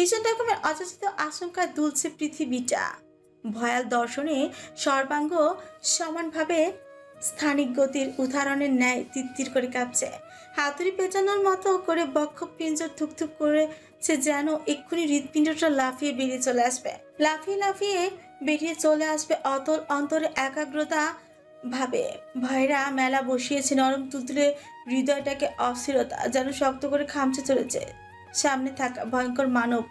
ভীষণ রকমের অযাচিত আশঙ্কায় দুলছে পৃথিবীটা। ভয়াল দর্শনে সর্বাঙ্গ সমানভাবে স্থানিক গতির উদাহরণের ন্যায় তিত্তির করে কাঁপছে। হাতুড়ি পেঁচানোর মতো করে বক্ষ পিঞ্জর থুকথুক করেছে, যেন এক্ষুনি হৃৎপিণ্ডটা লাফিয়ে বেরিয়ে চলে আসবে। লাফিয়ে লাফিয়ে বেরিয়ে চলে আসবে। অতল অন্তরে একাগ্রতা ভাবে ভয়রা মেলা বসিয়েছে। নরম তুলতুলে হৃদয়টাকে অস্থিরতা যেন শক্ত করে খামচে চলেছে। সামনে থাকা ভয়ঙ্কর মানব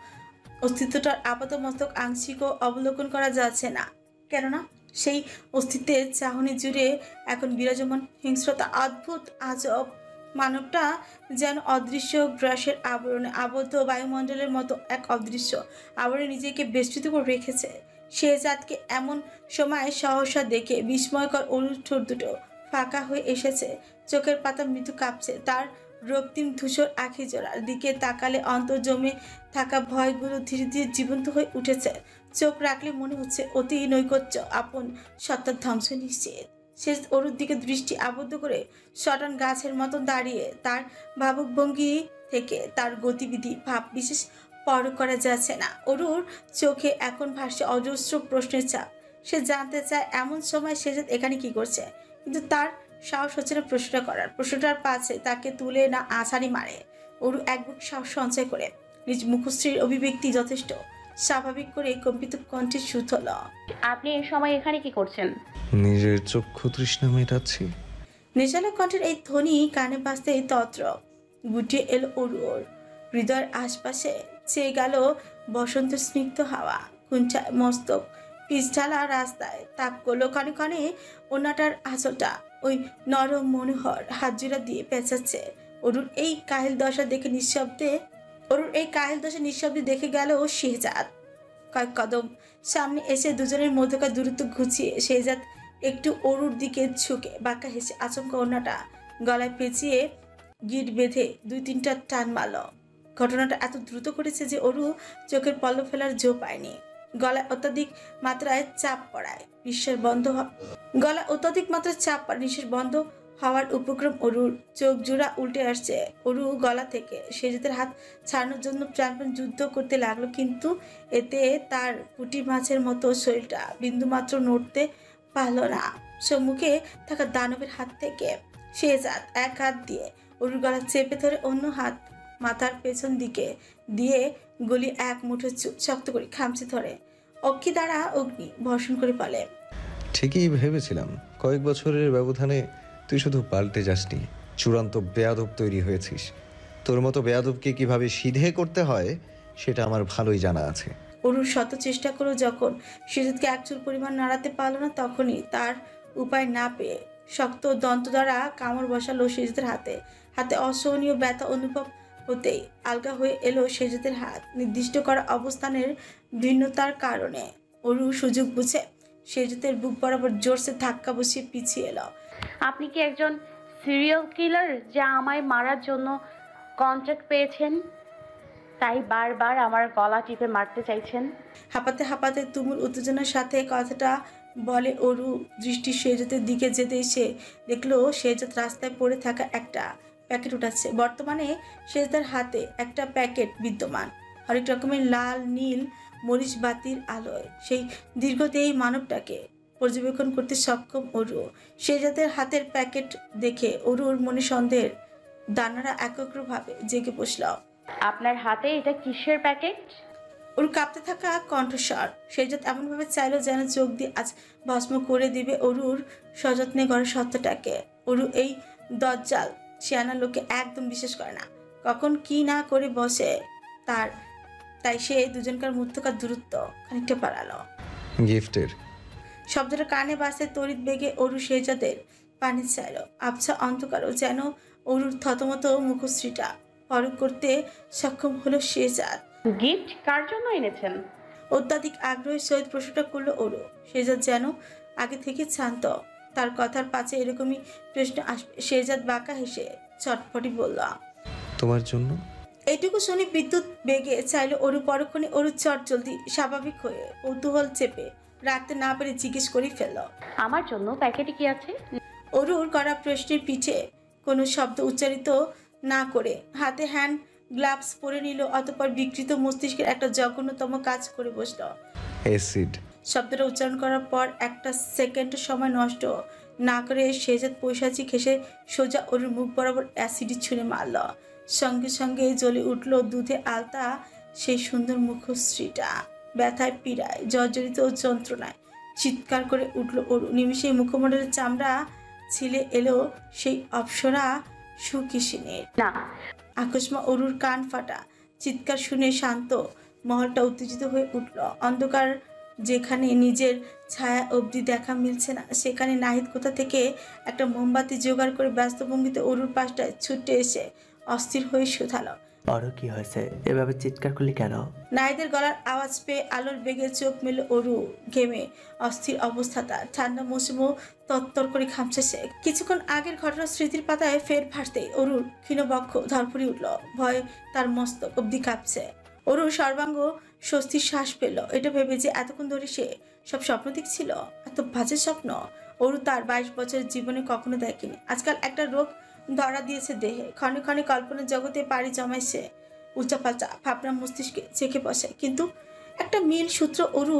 অস্তিত্বটার আপাতমস্তক আংশিকও অবলোকন করা যাচ্ছে না, কেননা সেই অস্তিত্বের চাহনি জুড়ে এখন বিরাজমান হিংস্রতা। অদ্ভুত আজব মানবটা যেন অদৃশ্য গ্রাসের আবরণে আবদ্ধ, বায়ুমণ্ডলের মতো এক অদৃশ্য আবরণে নিজেকে বেষ্টিত করে রেখেছে। শেহজাদকে এমন সময় সহসা দেখে বিস্ময়কর অরুর ঠোঁট দুটো ফাঁকা হয়ে এসেছে, চোখের পাতা মৃদু কাঁপছে। তার রক্তিম ধূসর আখি জোড়ার দিকে তাকালে অন্তর জমে থাকা ভয়গুলো ধীরে ধীরে জীবন্ত হয়ে উঠেছে। চোখ রাখলে মনে হচ্ছে অতি নৈকট্য, আপন সত্তার ধ্বংস নিশ্চিত। শেষ অরুর দিকে দৃষ্টি আবদ্ধ করে সটান গাছের মতো দাঁড়িয়ে, তার ভাবুক ভঙ্গি থেকে তার গতিবিধি ভাব বিশেষ পরখ করা যাচ্ছে না। অরুর চোখে এখন ভাসছে অজস্র প্রশ্নের চাপ। সে জানতে চায় এমন সময় শেহজাদ এখানে কি করছে, কিন্তু তার সাহস হচ্ছে না প্রশ্নটা করার। প্রশ্নটার পাশে তাকে তুলে না আছাড়ি মারে। অরু এক বুক সাহস সঞ্চয় করে নিজ মুখশ্রীর অভিব্যক্তি যথেষ্ট স্বাভাবিক করে কম্পিত কণ্ঠে সুতল। আপনি এই সময় এখানে কি করছেন? নিজের চক্ষু তৃষ্ণা মেটাচ্ছি। নেশালো কণ্ঠের এই ধ্বনি কানে বাজতেই তত্র গুটিয়ে এলো অরুর হৃদয়ের আশপাশে। চেয়ে গেল বসন্ত স্নিগ্ধ হাওয়া, কুঞ্চায় মস্তক পিচ ঢালা রাস্তায় তাক করলো ক্ষণে ক্ষণে ওনাটার আঁচলটা ওই নরম মনোহর হাতজোড়া দিয়ে পেঁচাচ্ছে। অরুর এই কাহিল দশা নিঃশব্দে দেখে গেল শেহজাদ। কয়েক কদম সামনে এসে দুজনের মধ্যকার দূরত্ব ঘুচিয়ে শেহজাদ একটু অরুর দিকে ঝুঁকে বাঁকা হেসে আচমকা ওড়নাটা গলায় পেঁচিয়ে গিট বেঁধে 2-3টা টান মারল। ঘটনাটা এত দ্রুত করেছে যে অরু চোখের পল্লব ফেলার জো পায়নি। গলায় অত্যাধিক মাত্রায় চাপ পড়ায় নিঃশ্বাস বন্ধ হওয়ার উপক্রম। অরুর চোখ জোড়া উল্টে আসছে। অরু গলা থেকে শেহজাদের হাত ছাড়ানোর জন্য প্রাণপণ যুদ্ধ করতে লাগলো, কিন্তু এতে তার পুঁটি মাছের মতো শরীরটা বিন্দুমাত্র নড়তে পারল না সম্মুখে থাকা দানবের হাত থেকে। শেহজাদ এক হাত দিয়ে অরুর গলা চেপে ধরে, অন্য হাত মাথার পেছন দিকে দিয়ে গলি এক মুঠো শক্ত করে খামচে ধরে অক্ষি দ্বারা অগ্নি বর্ষণ করে বলে, ঠিকই ভেবেছিলাম কয়েক বছরের ব্যবধানে তুই শুধু পাল্টে যাসনি, চূড়ান্ত বেয়াদব তৈরি হয়েছিস। তোর মতো বেয়াদবকে কিভাবে সিধে করতে হয় সেটা আমার ভালোই জানা আছে। অরুর শত চেষ্টা করেও যখন শেহজাদকে এক চুল পরিমাণ নাড়াতে পারল না, তখনই তার উপায় না পেয়ে শক্ত দন্ত দ্বারা কামড় বসালো শেহজাদের হাতে। হাতে অসহনীয় ব্যথা অনুভব হতেই আলগা হয়ে এলো শেহজাদের হাত। নির্দিষ্ট করা অবস্থানের ভিন্নতার কারণে অরু সুযোগ বুঝে শেহজাদের বুক বরাবর জোরসে ধাক্কা বসিয়ে পিছিয়ে এলো। আপনি কি একজন সিরিয়াল কিলার যা আমায় মারার জন্য কন্ট্রাক্ট পেয়েছেন, তাই বারবার আমার গলা টিপে মারতে চাইছেন? হাঁপাতে হাঁপাতে তুমুল উত্তেজনার সাথে কথাটা বলে অরু। দৃষ্টি শেহজাদের দিকে যেতেই সে দেখলো শেহজাদ রাস্তায় পড়ে থাকা একটা প্যাকেট উঠাচ্ছে। বর্তমানে শেহজাদের হাতে একটা প্যাকেট বিদ্যমান, হরেক রকমের লাল নীল মরিচ বাতির আলোয় সেই দীর্ঘদেহী মানবটাকে পর্যবেক্ষণ করতে সক্ষম অরু। শেহজাদের হাতের প্যাকেট দেখে অরুর মনে সন্দেহের দানারা একগ্রভাবে জেগে বসল। আপনার হাতে এটা কিসের প্যাকেট? ওর কাঁপতে থাকা কণ্ঠস্বর। শেহজাদ এমনভাবে চাইল যেন চোখ দিয়ে আজ ভস্ম করে দিবে অরুর সযত্নে গড়া সত্যটাকে। অরু এই দজ্জাল শিয়ানা লোকে একদম বিশ্বাস করে না, কখন কি না করে বসে তাই সে দুজনকার মধ্যকার দূরত্ব খানিকটা বাড়ালো। গিফটের শব্দটা কানে বাসে তড়িৎ বেগে অরু শেহজাদের পানি চাইল। আবছা অন্ধকারও যেন অরুর থতমত মুখশ্রীটা পরখ করতে সক্ষম হলো শেহজাদ। গিফট কার জন্য এনেছেন? অত্যাধিক আগ্রহের সহিত প্রশ্নটা করলো অরু। শেহজাদ যেন আগে থেকে শান্ত, তার কথার পাছে এরকমই প্রশ্ন আসবে। শেহজাদ বাঁকা হেসে চটপটি বলল, তোমার জন্য। এইটুকু শুনে বিদ্যুৎ বেগে চাইলো অরু। পরক্ষণে অরুর চট জলদি স্বাভাবিক হয়ে কৌতূহল চেপে রাখতে না পেরে জিজ্ঞেস করে ফেলল, আমার জন্য প্যাকেটে কি আছে? অরুর করা প্রশ্নের পিঠে কোনো শব্দ উচ্চারিত না করে হাতে হ্যান্ড গ্লাভস পরে নিল, অতঃপর বিকৃত মস্তিষ্কের একটা জঘন্যতম কাজ করে বসলো। অ্যাসিড। শব্দটা উচ্চারণ করার পর একটা সেকেন্ডের সময় নষ্ট না করে শেহজাদ পৈশাচিক হেসে সোজা ওর মুখ বরাবর অ্যাসিড ছুঁড়ে মারল। সঙ্গে সঙ্গে জ্বলে উঠল দুধে আলতা সেই সুন্দর মুখশ্রীটা। ব্যথায় পীড়ায় জর্জরিত ও যন্ত্রণায় চিৎকার করে উঠল ওর। নিমিষেই মুখমণ্ডলের চামড়া ছিলে এলো সেই অপ্সরা সুকিসিনের। না। আকস্মা অরুর কান ফাটা চিৎকার শুনে শান্ত মহলটা উত্তেজিত হয়ে উঠল। অন্ধকার যেখানে নিজের ছায়া অবধি দেখা মিলছে না, সেখানে নাহিদ কোথা থেকে একটা মোমবাতি জোগাড় করে ব্যস্ত ভঙ্গিতে অরুর পাশটায় ছুটে এসে অস্থির হয়ে শুধালো। আরো কি হয়েছে? এভাবে চিৎকার করলি কেন? নাহিদের গলার আওয়াজ পেয়ে আলোর বেগে চোখ মেল অরু। ঘেমে অস্থির অবস্থা তার। ঠান্ডা মৌসুমও তত্তর করে ঘামছে সে। কিছুক্ষণ আগের ঘটনার স্মৃতির পাতায় ফের ভাসতেই অরুর ক্ষীণবক্ষ ধরফড়ি উঠল। ভয় তার মস্তক অবধি কাঁপছে। অরুর সর্বাঙ্গ স্বস্তির শ্বাস পেল। এটা ভেবে যে এতক্ষণ ধরে সে সব স্বপ্ন দেখছিল, এত বাজে স্বপ্ন অরু তার 22 বছরের জীবনে কখনো দেখেনি। আজকাল একটা রোগ ধরা দিয়েছে দেহে। ক্ষণে ক্ষণে কল্পনার জগতে পাড়ি জমাইছে। উল্টাপাল্টা ভাবনা মস্তিষ্কে চেখে বসে, কিন্তু একটা মিল সূত্র অরু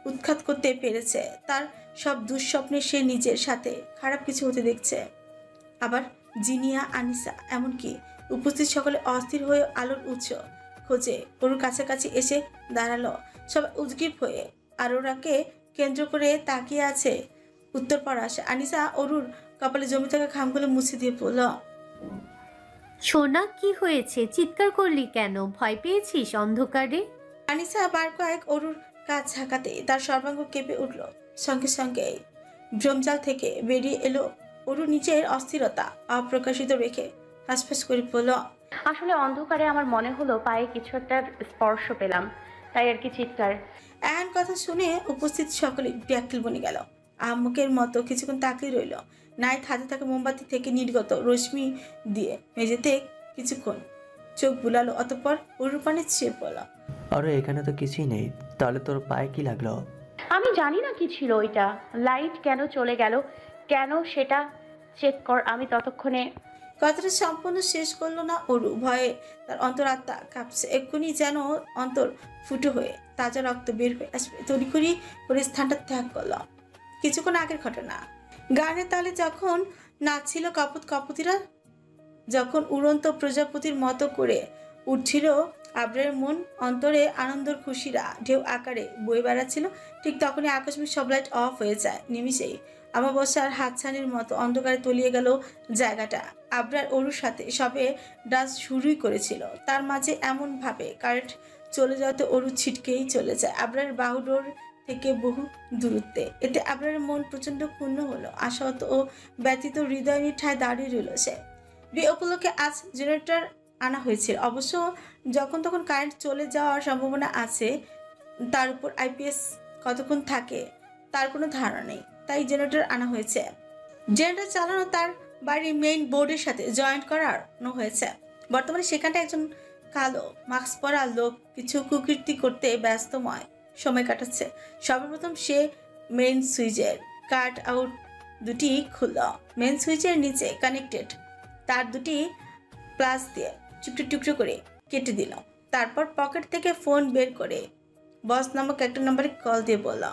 উৎখাত করতে পেরেছে। তার সব দুঃস্বপ্নে সে নিজের সাথে খারাপ কিছু হতে দেখছে। আবার জিনিয়া, আনিসা, এমনকি উপস্থিত সকলে অস্থির হয়ে আলোর উৎস খোঁজে অরুর কাছাকাছি এসে দাঁড়ালো। সবাই উদ্গ্রীব হয়ে আরোরাকে কেন্দ্র করে তাকিয়ে আছে। উত্তর পর আসে। আনিসা অরুর কপালে জমে থাকা ঘামগুলো মুছে দিয়ে বলল, সোনা, কি হয়েছে? চিৎকার করলি কেন? ভয় পেয়েছিস অন্ধকারে? আনিসা বার কয়েক অরুর কাজ ঝাঁকাতে তার সর্বাঙ্গ কেঁপে উঠল। সঙ্গে সঙ্গে ভ্রমজাল থেকে বেরিয়ে এলো অরু নিজের অস্থিরতা অপ্রকাশিত রেখে হাসফাস করে বলল, আসলে অন্ধকারে আমার মনে হলো পায়ে কিছু একটা স্পর্শ পেলাম, তাই আর কি চিৎকার। এমন কথা শুনে উপস্থিত সকলে ব্যাকুল বনে গেল। আহম্মকের মতো কিছুক্ষণ তাকিয়ে রইল। নাইট হাতে থাকা মোমবাতি থেকে নির্গত রশ্মি দিয়ে মেঝেতে কিছুক্ষণ চোখ বুলালো, অতঃপর অরুর পানে চেয়ে পড়ল। আরে এখানে তো কিছুই নেই, তাহলে তোর পায়ে কি লাগলো? আমি জানি না কি ছিল ওইটা। লাইট কেন চলে গেল, কেন সেটা চেক কর। আমি ততক্ষণে কথাটা সম্পূর্ণ শেষ করলো না অরু। ভয়ে তার অন্তরাত্মা কাঁপছে। এক্ষুনি যেন অন্তর ফুটো হয়ে তাজা রক্ত বের হয়ে আসবে। তড়িঘড়ি করে স্থানটা ত্যাগ করল। কিছুক্ষণ আগের ঘটনা। গানের তালে যখন নাচছিল কপত কপতিরা, যখন উড়ন্ত প্রজাপতির মতো করে উঠছিল আবরের মন, অন্তরে আনন্দর খুশিরা ঢেউ আকারে বয়ে বেড়াচ্ছিল, ঠিক তখনই আকস্মিক সব লাইট অফ হয়ে যায়। নিমিষেই আমাবস্যার হাতছানির মতো অন্ধকারে তলিয়ে গেল জায়গাটা। আবরার অরুর সাথে সবে ডান্স শুরুই করেছিল, তার মাঝে এমন ভাবে কারেন্ট চলে যাওয়াতে অরু ছিটকেই চলে যায় আবরার বাহুডোর থেকে বহু দূরত্বে। এতে আবরার মন প্রচন্ড ক্ষুণ্ণ হলো। আশাহত ও ব্যতীত হৃদয় নিঠায় দাঁড়িয়ে রইল সে। বিয়ে উপলক্ষে আজ জেনারেটর আনা হয়েছিল। অবশ্য যখন তখন কারেন্ট চলে যাওয়ার সম্ভাবনা আছে। তার উপর আইপিএস কতক্ষণ থাকে তার কোনো ধারণা নেই, তাই জেনারেটর আনা হয়েছে। জেনারেটর চালানো তার বাড়ির মেইন বোর্ডের সাথে জয়েন্ট করানো হয়েছে। বর্তমানে সেখানটা একজন কালো মাস্ক পরা লোক কিছু কুকীর্তি করতে ব্যস্তময় সময় কাটাচ্ছে। সর্বপ্রথম সে মেইন সুইচের কাট আউট দুটি খুলল। মেইন সুইচের নিচে কানেক্টেড তার দুটি প্লাস দিয়ে টুকরো টুকরো করে কেটে দিল। তারপর পকেট থেকে ফোন বের করে বস নামক একটা নম্বরে কল দিয়ে বলল,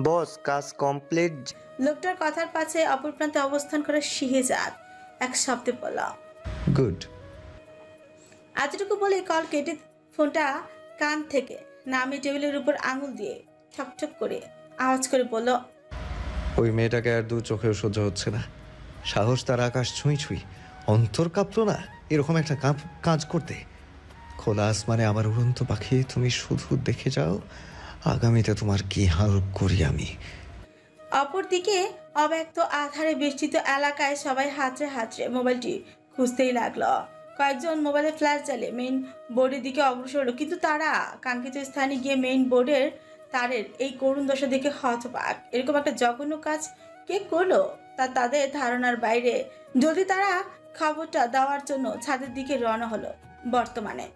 বস, কাজ কমপ্লিট। লোকটার কথার পাশে অপর প্রান্তে অবস্থান করা শিহেজাদ এক শব্দে বলল, গুড। এতটুকু বলে কল কেটে ফোনটা কান থেকে নামিয়ে টেবিলের উপর আঙুল দিয়ে ঠকঠক করে আওয়াজ করে বলল, ওই মেয়েটাকে আর দু চোখেও সহ্য হচ্ছে না। সাহস তার আকাশ ছুঁই ছুঁই। অন্তর কাঁপতো না এরকম একটা কাজ করতে। খোলা আসমানে আমার উড়ন্ত পাখি, তুমি শুধু দেখে যাও আগামীতে তোমার কি হাল করি আমি। অপরদিকে অব্যক্ত আধারে বেষ্টিত এলাকায় সবাই হাতড়ে হাতড়ে মোবাইলটি খুঁজতেই লাগলো। কয়েকজন মোবাইলে ফ্ল্যাশ জ্বালিয়ে মেইন বোর্ডের দিকে অগ্রসর হলো, কিন্তু তারা কাঙ্ক্ষিত স্থানে গিয়ে মেইন বোর্ডের তারের এই করুণ দশা দেখে হতবাক। এরকম একটা জঘন্য কাজ কে করলো তা তাদের ধারণার বাইরে। যদি তারা খবরটা দেওয়ার জন্য ছাদের দিকে রওনা হলো। বর্তমানে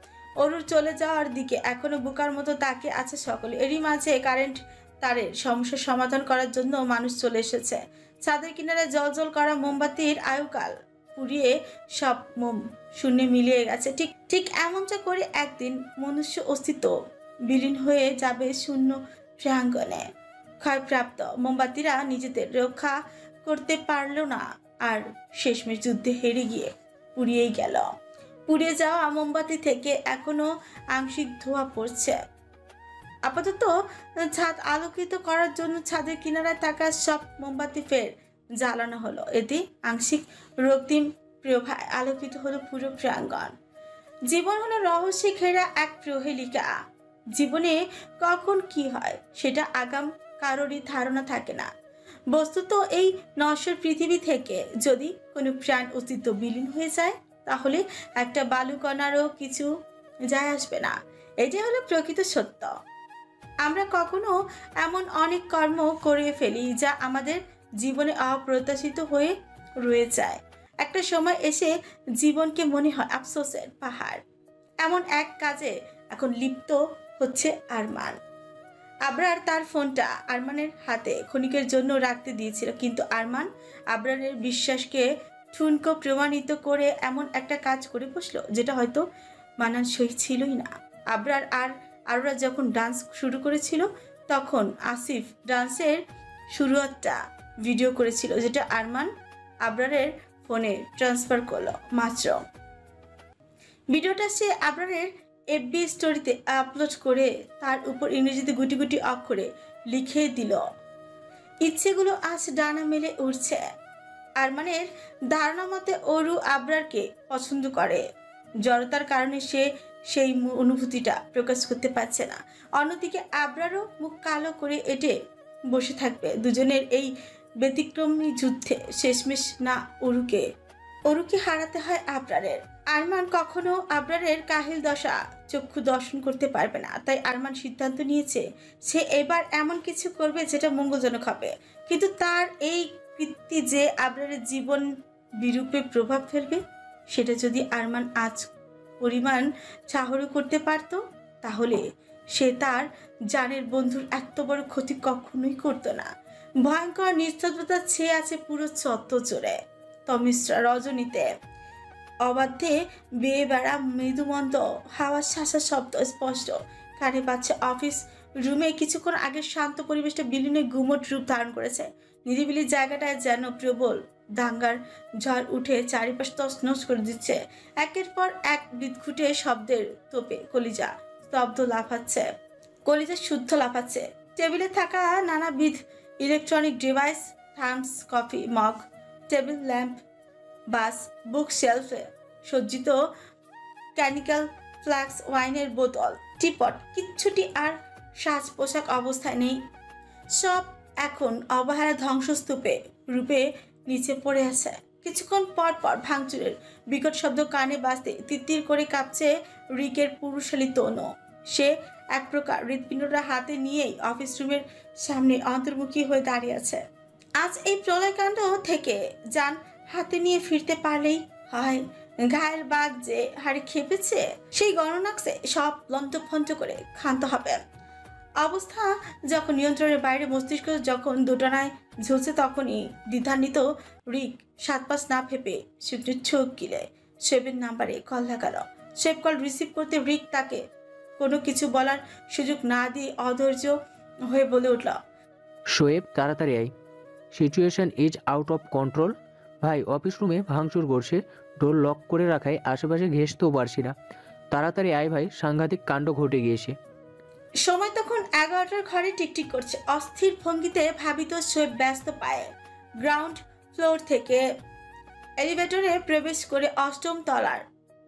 অরুর চলে যাওয়ার দিকে এখনো বোকার মতো তাকিয়ে আছে সকলে। এরই মাঝে কারেন্ট তারের সমস্যার সমাধান করার জন্য মানুষ চলে এসেছে। ছাদের কিনারে জল জল করা মোমবাতির আয়ুকাল পুড়িয়ে সব মোম শূন্যে মিলিয়ে গেছে। ঠিক ঠিক এমনটা করে একদিন মনুষ্য অস্তিত্ব বিলীন হয়ে যাবে শূন্য প্রাঙ্গণে। ক্ষয়প্রাপ্ত মোমবাতিরা নিজেদের রক্ষা করতে পারল না, আর শেষমেশ যুদ্ধে হেরে গিয়ে পুড়িয়েই গেল। পুড়ে যাওয়া মোমবাতি থেকে এখনো আংশিক ধোঁয়া পড়ছে। আপাতত ছাদ আলোকিত করার জন্য ছাদের কিনারায় থাকা সব মোমবাতি ফের জ্বালানো হলো। এতে আংশিক রক্তিম প্রভায় আলোকিত হলো পুরো প্রাঙ্গণ। জীবন হলো রহস্যে ঘেরা এক প্রহেলিকা। জীবনে কখন কি হয় সেটা আগাম কারোরই ধারণা থাকে না। বস্তুত এই নশ্বর পৃথিবী থেকে যদি কোনো প্রাণ অস্তিত্ব বিলীন হয়ে যায়, তাহলে একটা বালুকণারও কিছু যায় আসবে না। এটাই হলো প্রকৃত সত্য। আমরা কখনো এমন অনেক কর্ম করে ফেলি যা আমাদের জীবনে অপ্রত্যাশিত হয়ে রয়ে যায়। একটা সময় এসে জীবনকে মনে হয় আফসোসের পাহাড়। এমন এক কাজে এখন লিপ্ত হচ্ছে আরমান। আবরার তার ফোনটা আরমানের হাতে ক্ষণিকের জন্য রাখতে দিয়েছিল, কিন্তু আরমান আবরারের বিশ্বাসকে ঠুনকো প্রমাণিত করে এমন একটা কাজ করে বসলো যেটা হয়তো মানানসই ছিলই না। আবরার আর আরোরা যখন ডান্স শুরু করেছিল, তখন আসিফ ডান্সের শুরুয়াতটা ভিডিও করেছিল, যেটা আরমান আবরারের ফোনে ট্রান্সফার করলো মাত্র। ভিডিওটা সে আবরারের এফবি স্টোরিতে আপলোড করে তার উপর ইংরেজিতে গুটি গুটি অক্ষরে লিখে দিল, ইচ্ছেগুলো আজ ডানা মেলে উঠছে। আরমানের ধারণা মতে অরু আবরারকে পছন্দ করে। জড়তার কারণে সে সেই অনুভূতিটা প্রকাশ করতে পারছে না। অন্যদিকে আবরারও মুখ কালো করে এঁটে বসে থাকবে। দুজনের এই ব্যতিক্রমী যুদ্ধে শেষমেশ না অরুকে হারাতে হয় আবরারের। আরমান কখনো আবরারের কাহিল দশা চক্ষু দর্শন করতে পারবে না। তাই আরমান সিদ্ধান্ত নিয়েছে সে এবার এমন কিছু করবে যেটা মঙ্গলজনক হবে। কিন্তু তার এই কৃত্তি যে আবরারের জীবন বিরূপে প্রভাব ফেলবে, সেটা যদি আরমান আজ পরিমাণ সাহস করতে পারত, তাহলে সে তার জানের বন্ধুর এত বড় ক্ষতি কখনোই করতো না। ভয়ঙ্কর নিস্তব্ধতা ছেয়ে আছে পুরো চত্বর জুড়ে। তমিশ্রা রজনীতে অবাধ্যে বেয়ে বেড়া মৃদুমন্দ হাওয়ার শাঁসা শব্দ স্পষ্ট কানে পাচ্ছে। অফিস রুমে কিছুক্ষণ আগের শান্ত পরিবেশটা বিলীনে গুমট রূপ ধারণ করেছে। নিরিবিলি জায়গাটায় যেন প্রবল দাঙ্গার ঝড় উঠে চারিপাশ তছনছ করে দিচ্ছে। একের পর এক বিদঘুটে শব্দের তোপে কলিজা শুদ্ধ লাফাচ্ছে। টেবিলে থাকা নানাবিধ ইলেকট্রনিক ডিভাইস, থামস, কফি মগ, টেবিল ল্যাম্প, বাস, বুক শেলফে সজ্জিত ক্যানিক্যাল, ফ্লাক্স, ওয়াইনের বোতল, টিপট, কিচ্ছুটি আর সাজ পোশাক অবস্থায় নেই। সব এখন অবহেলা ধ্বংসস্তূপে রূপে নিচে পড়ে আছে। কিছুক্ষণ পর পর ভাঙচুরের বিকট শব্দ কানে বাজতে তিত্তির করে কাঁপছে রিকের পুরুষালী তনু। সে এক প্রকার হৃৎপিণ্ডটা হাতে নিয়েই অফিস রুমের সামনে অন্তর্মুখী হয়ে দাঁড়িয়ে আছে। আজ এই প্রলয়কাণ্ড থেকে যান হাতে নিয়ে ফিরতে পারলেই হয়। ঘায়ের বাঘ যে হাড়ে খেপেছে, সেই গণনাক্সে সব লন্তফন্ত করে ক্ষান্ত হবে। অবস্থা যখন নিয়ন্ত্রণের বাইরে, মস্তিষ্ক যখন দোটানায় ঝুলছে, তখনই দ্বিধান্বিত রিক 7-5 না ভেবে শিফটের চোখ গিলে শেবের নাম্বারে কল লাগালো। শেব কল রিসিভ করতে রিক তাকে কোনো কিছু বলার সুযোগ না দিয়ে অধৈর্য হয়ে বলে উঠল, শোয়েব, তাড়াতাড়ি আয়, situation is out of control. ভাই, অফিস রুমে ভাঙচুর করছে, ডোর লক করে রাখায় আশেপাশে ঘেঁষতেও পারছি না। তাড়াতাড়ি আয় ভাই, সাংঘাতিক কাণ্ড ঘটে গিয়েছে। সময় তখন 11টার ঘরে টিকটিক করছে। অস্থির ভঙ্গিতে ভাবিত শোয়েব ব্যস্ত পায়ে গ্রাউন্ড ফ্লোর থেকে এলিভেটরে প্রবেশ করে 8ম তলার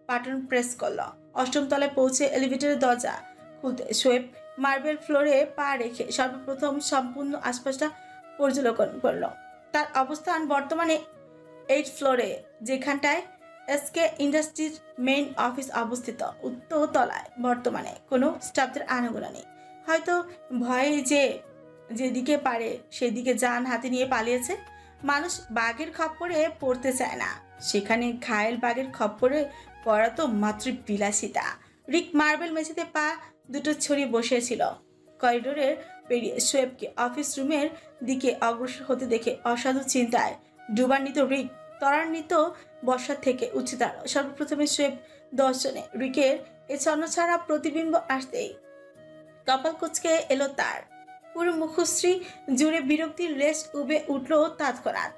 বাটন প্রেস করলো। 8ম তলায় পৌঁছে এলিভেটরের দরজা খুলতে শোয়েব মার্বেল ফ্লোরে পা রেখে সর্বপ্রথম সম্পূর্ণ আশপাশটা পর্যবেক্ষণ করল। তার অবস্থান বর্তমানে 8 ফ্লোরে, যেখানটায় এসকে ইন্ডাস্ট্রির মেইন অফিস অবস্থিত। উত্তর তলায় বর্তমানে কোনো স্টাফদের আনাগোনা নেই। হয়তো ভয়ে যেদিকে পারে সেদিকে যান হাতে নিয়ে পালিয়েছে। মানুষ বাঘের খপ্পরে পড়তে চায় না, সেখানে ঘায়েল বাঘের খপ্পরে পড়া তো মাত্র বিলাসিতা। রিক মার্বেল মেঝেতে পা দুটো ছড়িয়ে বসেছিল। করিডোরের পেরিয়ে শোয়েবকে অফিস রুমের দিকে অগ্রসর হতে দেখে অসাধু চিন্তায় ডুবান্বিত রিক ত্বরান্বিত বসার থেকে উঠে দাঁড়ালো। সর্বপ্রথমে শোয়েব দর্শনে রিকের এ ছন্নছাড়া প্রতিবিম্ব আসতেই কপাল কুঁচকে এলো তার। পুরো মুখশ্রী জুড়ে বিরক্তির লেশ উবে উঠল তৎক্ষণাৎ।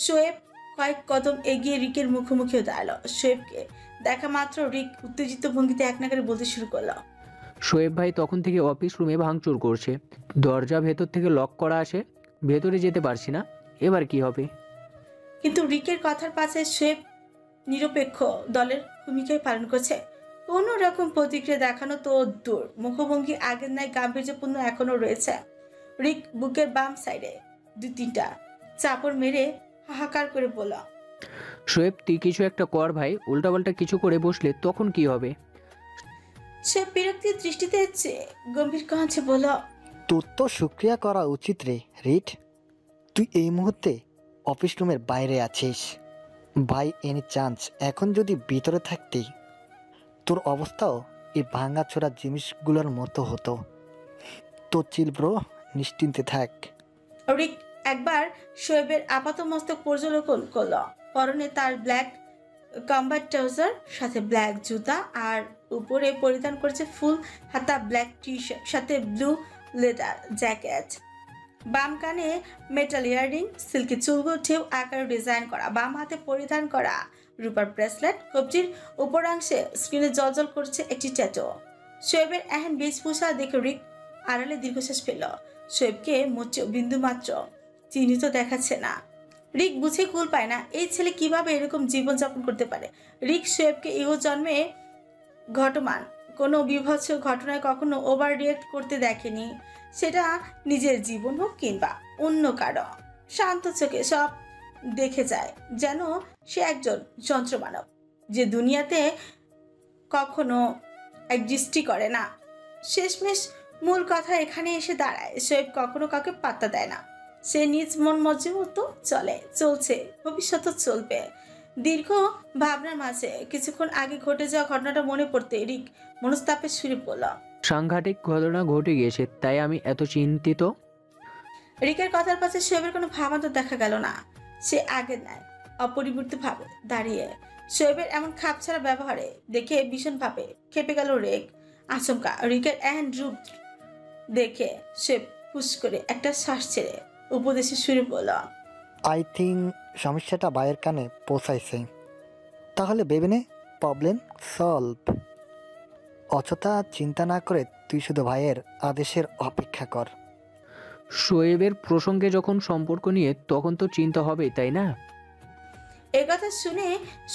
শোয়েব কয়েক কদম এগিয়ে রিকের মুখোমুখিও দাঁড়ালো। শোয়েবকে দেখা মাত্র রিক উত্তেজিত ভঙ্গিতে এক নাগারে বলতে শুরু করলো, শোয়েব ভাই তখন থেকে অফিস রুমে ভাঙচুর করছে। দরজা ভেতর থেকে লক করা আছে, ভেতরে যেতে পারছি না। এবার কি হবে? কিন্তু রিকের কথার পাশে শোয়েব নিরপেক্ষ দলের ভূমিকায় পালন করছে। কোনো রকম প্রতিক্রিয়া দেখানো তো দূর, মুখভঙ্গি আগের ন্যায় গাম্ভীর্যপূর্ণ এখনো রয়েছে। রিক বুকের বাম সাইডে 2-3টা চাপড় মেরে হাহাকার করে বলল, শোয়েব তুই কিছু একটা কর ভাই, উল্টাপাল্টা কিছু করে বসলে তখন কি হবে? সে বিরক্তির দৃষ্টিতে চেয়ে গম্ভীর কণ্ঠে বলল, তোর তো শুক্রিয়া করা উচিত রে রিট। তুই এই মুহূর্তে অফিস রুমের বাইরে আছিস। বাই এনি চান্স এখন যদি ভিতরে থাকতি, তোর অবস্থাও এই ভাঙাচোরা জিনিসগুলোর মতো হতো। তো চিল ব্রো, নিশ্চিন্তে থাক। রিক একবার শোয়েবের আপাতমস্তক পর্যবেক্ষণ করল। পরনে তার ব্ল্যাক কম্বাট ট্রাউজার, সাথে ব্ল্যাক জুতা, আর উপরে পরিধান করেছে ফুল হাতা ব্ল্যাক টি শার্ট, সাথে ব্লু লেদার জ্যাকেট। বাম কানে মেটাল ইয়াররিং, সিল্কি চুলগুলো ঢেউ আকারে ডিজাইন করা। বাম হাতে পরিধান করা রূপার ব্রেসলেট। কবজির উপরাংশে স্ক্রিনে জলজল করছে একটি ট্যাটু। শোয়েবের এহেন বেশভূষা দেখে রিক আড়ালে দীর্ঘশ্বাস ফেলল। শোয়েবকে মোটেও বিন্দু মাত্র চিহ্নিত দেখাচ্ছে না। রিক বুঝে কুল পায় না এই ছেলে কিভাবে এরকম জীবনযাপন করতে পারে। রিক শোয়েবকে ইহো জন্মে ঘটমান কোনো বিভৎস ঘটনায় কখনো ওভার রিয়েক্ট করতে দেখেনি, সেটা নিজের জীবন হোক কিংবা অন্য কারো। শান্ত চোখে সব দেখে যায়, যেন সে একজন যন্ত্রমানব যে দুনিয়াতে কখনো একজিস্টই করে না। শেষমেশ মূল কথা এখানে এসে দাঁড়ায়, শোয়েব কখনো কাউকে পাত্তা দেয় না। সে নিজ মন মর্জি মতো চলছে, ভবিষ্যৎও চলবে। দীর্ঘ ভাবনার মাঝে কিছুক্ষণ আগে ঘটে যাওয়া ঘটনাটা মনে পড়তে রিক মনস্তাপের সুরে বলল, সাংঘাতিক ঘটনা ঘটে গিয়েছে, তাই আমি এত চিন্তিত। রিকের কথার পাশে শোয়েবের কোনো ভাবান্তর দেখা গেল না। সে আগের নেয় অপরিবর্তিত ভাবে দাঁড়িয়ে। শোয়েবের এমন খাপছাড়া ব্যবহারে দেখে ভীষণ ভাবে খেপে গেল রিক। আচমকা রিকের এহেন রূপ দেখে সে ফুস করে একটা শ্বাস ছেড়ে উপদেশে সুরে বলল, আই থিঙ্ক সমস্যাটা ভাইয়ের কানে পৌঁছাইছে। তাহলে ভেবে নে, প্রবলেম সলভ। অযথা চিন্তা না করে তুই শুধু ভাইয়ের আদেশের অপেক্ষা কর। শোয়েবের প্রসঙ্গে যখন সম্পর্ক নিয়ে, তখন তো চিন্তা হবেই, তাই না? এ কথা শুনে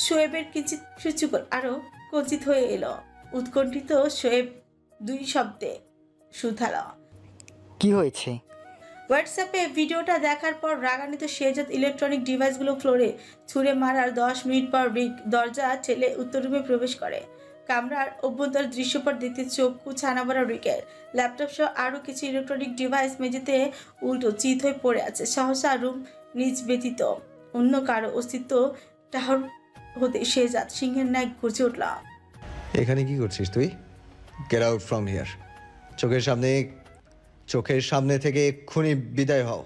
শোয়েবের কিঞ্চিত সুচুকল আরো কঞ্চিত হয়ে এলো। উৎকণ্ঠিত শোয়েব 2 শব্দে শুধাল, কি হয়েছে? হোয়াটসঅ্যাপে ভিডিওটা দেখার পর রাগান্বিত শেহজাদ ইলেকট্রনিক ডিভাইসগুলো ফ্লোরে ছুঁড়ে মারার 10 মিনিট পর রিক দরজা ঠেলে উত্তর রুমে প্রবেশ করে। কামরার অভ্যন্তর দৃশ্যপট দেখতে চক্ষু ছানা ভরা রিকের। ল্যাপটপ সহ আরও কিছু ইলেকট্রনিক ডিভাইস মেঝেতে উল্টো চিত হয়ে পড়ে আছে। সহসা রুম নিজ ব্যতীত অন্য কারো অস্তিত্ব টাহর হতে শেহজাদ সিংহের ন্যায় গর্জে উঠল, এখানে কি করছিস তুই? Get out from here. চোখের সামনে থেকে এক্ষুনি বিদায় হও।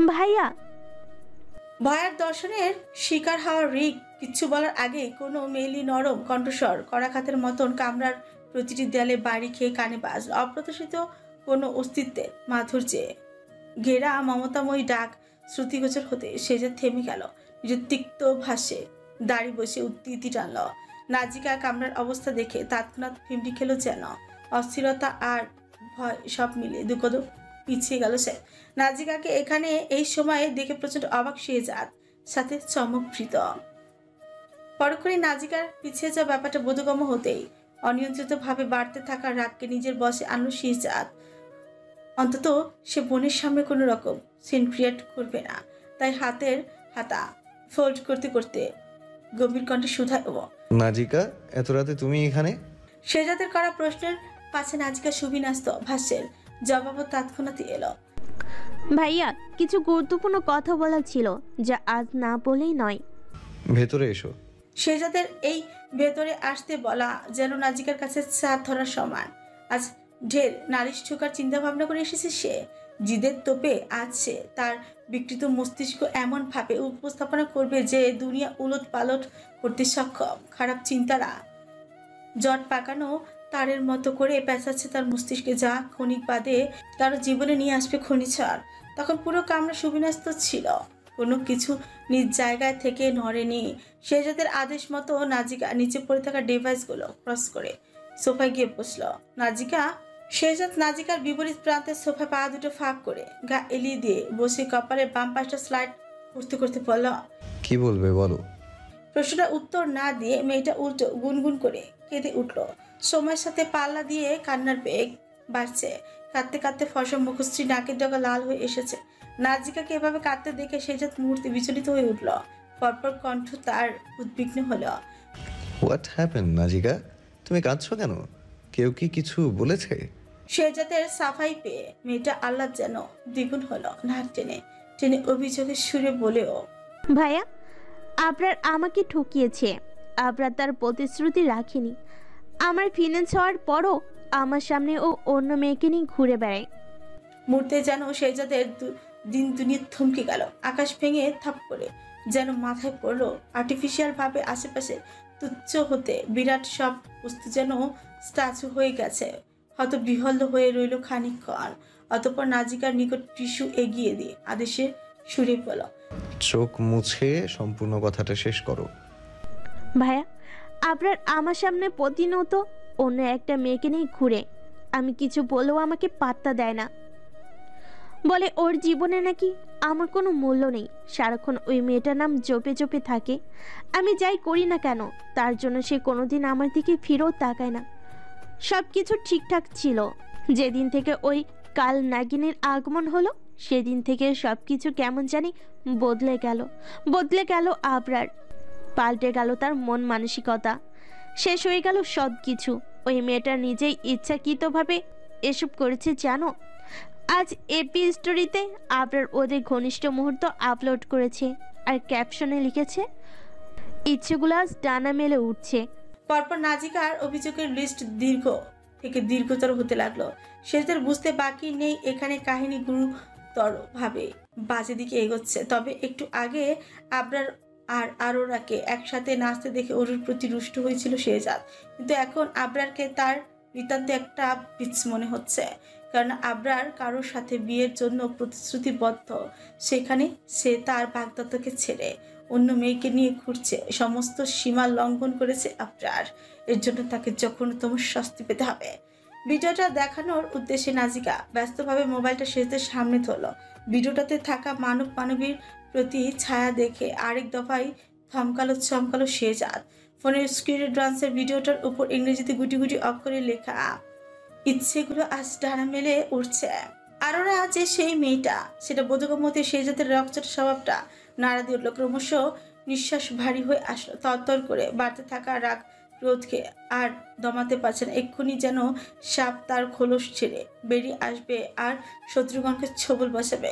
ভাইয়া, ভয়ার দর্শনের শিকার হওয়া রিক কিচ্ছু বলার আগে কোনো মেলি নরম কণ্ঠস্বর করাঘাতের মতন কামরার প্রতিটি দেয়ালে বাড়ি খেয়ে কানে বাজল। অপ্রত্যাশিত কোনো অস্তিত্বের মাধুর্যে ঘেরা মমতাময়ী ডাক শ্রুতিগোচর হতে সে যে থেমে গেল। নিজের তিক্ত ভাষ্যে দাড়ি বসে উত্তীতি টানল। নাজিকা কামরার অবস্থা দেখে তৎক্ষণাৎ ফিমড়ি খেলো যেন। অস্থিরতা আর ভয় সব মিলে দুকদম পিছিয়ে গেল সে। নাজিকাকে এখানে এই সময়ে দেখে প্রচন্ড অবাক শেহজাদ, সাথে চমকভৃত। পরক্ষণে নাজিকার পিছিয়ে যাওয়া ব্যাপারটা বোধগম্য হতেই অনিয়ন্ত্রিতভাবে বাড়তে থাকা রাগকে নিজের বশে আনলো শেহজাদ। অন্তত সে বোনের সামনে কোনো রকম সিন ক্রিয়েট করবে না, তাই হাতের হাতা ফোল্ড করতে করতে গম্ভীর কণ্ঠে শুধায়, নাজিকা, এত রাতে তুমি এখানে? শেহজাদের করা প্রশ্নের পাশে নাজিকা সুবিন্যস্ত ভাষ্যের জবাবও তৎক্ষণাৎ এলো। ভাইয়া, কিছু গুরুত্বপূর্ণ কথা বলা ছিল, যা আজ না বলেই নয়। ভেতরে এসো। শেহজাদের এই ভেতরে আসতে বলা যেন নাজিকার কাছে চার ধরার সমান। আজ ঢের নালিশ ঠোকার চিন্তা ভাবনা করে এসেছে সে। জিদের তোপে আছে তার বিকৃত মস্তিষ্ক এমনভাবে উপস্থাপনা করবে যে দুনিয়া উলট পালট করতে সক্ষম। খারাপ চিন্তারা জট পাকানো তারের মতো করে পেঁচাচ্ছে তার মস্তিষ্কে, যা ক্ষণিক বাদে তার জীবনে নিয়ে আসবে ঘূর্ণিঝড়। তখন পুরো কামরা সুবিন্যস্ত ছিল, কোনো কিছু নিজ জায়গায় থেকে নড়েনি। শেহজাদের আদেশ মতো নাজিকা নিচে পড়ে থাকা ডিভাইসগুলো ক্রস করে সোফায় গিয়ে বসল। শেহজাদ নাজিকার বিপরীত প্রান্তে সোফায় পা দুটো ফাঁক করে গা এলিয়ে দিয়ে বসে কপালের বাম পাশটা স্লাইড করতে করতে বলল, কি বলবে বলো। প্রশ্নটা উত্তর না দিয়ে মেয়েটা উল্টো গুনগুন করে কেঁদে উঠল। সময়ের সাথে পাল্লা দিয়ে কান্নার বেগ বাড়ছে। কাঁদতে কাঁদতে ফসম মুখশ্রী, নাকের ডগা লাল হয়ে এসেছে। নাজিকাকে এভাবে কাঁদতে দেখে শেহজাদ মুহূর্তে বিচলিত হয়ে উঠল। পরপর কণ্ঠ তার উদ্বিগ্ন হলো। হোয়াট হ্যাপেন নাজিকা, তুমি কাঁদছো কেন? কেউ কি কিছু বলেছে? শেহজাদের সাফাই পেয়ে মেয়েটা আহ্লাদ যেন দ্বিগুণ হলো। নাক টেনে টেনে অভিযোগের সুরে বলেও, ভাইয়া, আবরার আমাকে ঠকিয়েছে। আবরার তার প্রতিশ্রুতি রাখেনি। আমার ফিনান্স হওয়ার পরও আমার সামনে ও অন্য মেয়েকে নিয়ে ঘুরে বেড়ায়। মুহূর্তে যেন শেহজাদের দিন দুনিয়া থমকে গেল। আকাশ ভেঙে থাপ করে যেন মাথায় পড়লো। আর্টিফিশিয়াল ভাবে আশেপাশে তুচ্ছ হতে বিরাট সব বস্তু যেন স্ট্যাচু হয়ে গেছে। হয়তো বিহল্ল হয়ে রইল খানিকক্ষণ। অতঃপর নাজিকার নিকট টিস্যু এগিয়ে দিয়ে আদেশে সুরে বলল, চোখ মুছে সম্পূর্ণ কথাটা শেষ করো। ভাইয়া, আবরার আমার সামনে প্রতিনিয়ত অন্য একটা মেয়েকে নিয়ে ঘুরে। আমি কিছু বললেও আমাকে পাত্তা দেয় না। বলে ওর জীবনে নাকি আমার কোনো মূল্য নেই। সারাক্ষণ ওই মেয়েটার নাম জপে জপে থাকে। আমি যাই করি না কেন তার জন্য সে কোনোদিন আমার দিকে ফিরেও তাকায় না। সব কিছু ঠিকঠাক ছিল। যেদিন থেকে ওই কাল নাগিনের আগমন হলো সেদিন থেকে সব কিছু কেমন জানি বদলে গেল আবরার। পাল্টে গেল তার মন মানসিকতা। শেষ হয়ে গেল সব কিছু। ওই মেয়েটা নিজেই ইচ্ছাকৃতভাবে এসব করেছে জানো। আজ এপি স্টোরিতে আবরার ওদের ঘনিষ্ঠ মুহূর্ত আপলোড করেছে আর ক্যাপশনে লিখেছে, ইচ্ছেগুলো আজ ডানা মেলে উঠছে। পরপর নাজিকার অভিযোগের লিস্ট দীর্ঘ থেকে দীর্ঘতর হতে লাগলো। শেষদের বুঝতে বাকি নেই এখানে কাহিনী গুরুতর ভাবে বাজে দিকে এগোচ্ছে। তবে একটু আগে আবরার আর আরোরাকে একসাথে নাচতে দেখে অরুর প্রতি রুষ্ট হয়েছিল শেহজাদ, কিন্তু এখন আবরারকে তার নিতান্ত একটা পিচ মনে হচ্ছে। কারণ আবরার কারোর সাথে বিয়ের জন্য প্রতিশ্রুতিবদ্ধ, সেখানে সে তার বাগদত্তকে ছেড়ে অন্য মেয়েকে নিয়ে ঘুরছে। সমস্ত সীমা লঙ্ঘন করেছে আবরার। এর জন্য তাকে যখনতম শাস্তি পেতে হবে। ভিডিওটা দেখানোর উদ্দেশ্যে নাজিকা ব্যস্তভাবে মোবাইলটা শেষদের সামনে ধরল। ভিডিওটাতে থাকা মানবীর প্রতি ছায়া দেখে আরেক দফায় চমকালো শেহজাদ। ফোনের স্ক্রিনে ডান্সের ভিডিওটার উপর ইংরেজিতে গুটি গুটি অক্ষরে লেখা, ইচ্ছেগুলো আজ ডানা মেলে উঠছে। আরোরা যে সেই মেয়েটা সেটা বোধগম্যতে শেহজাদের রকচটা স্বভাবটা নাড়া দিয়ে উঠল। ক্রমশ নিঃশ্বাস ভারী হয়ে আসলো। তরতর করে বাড়তে থাকা রাগ ক্রোধকে আর দমাতে পারছে না। এক্ষুনি যেন সাপ তার খোলস ছেড়ে বেরিয়ে আসবে আর শত্রুগণকে ছোবল বসাবে।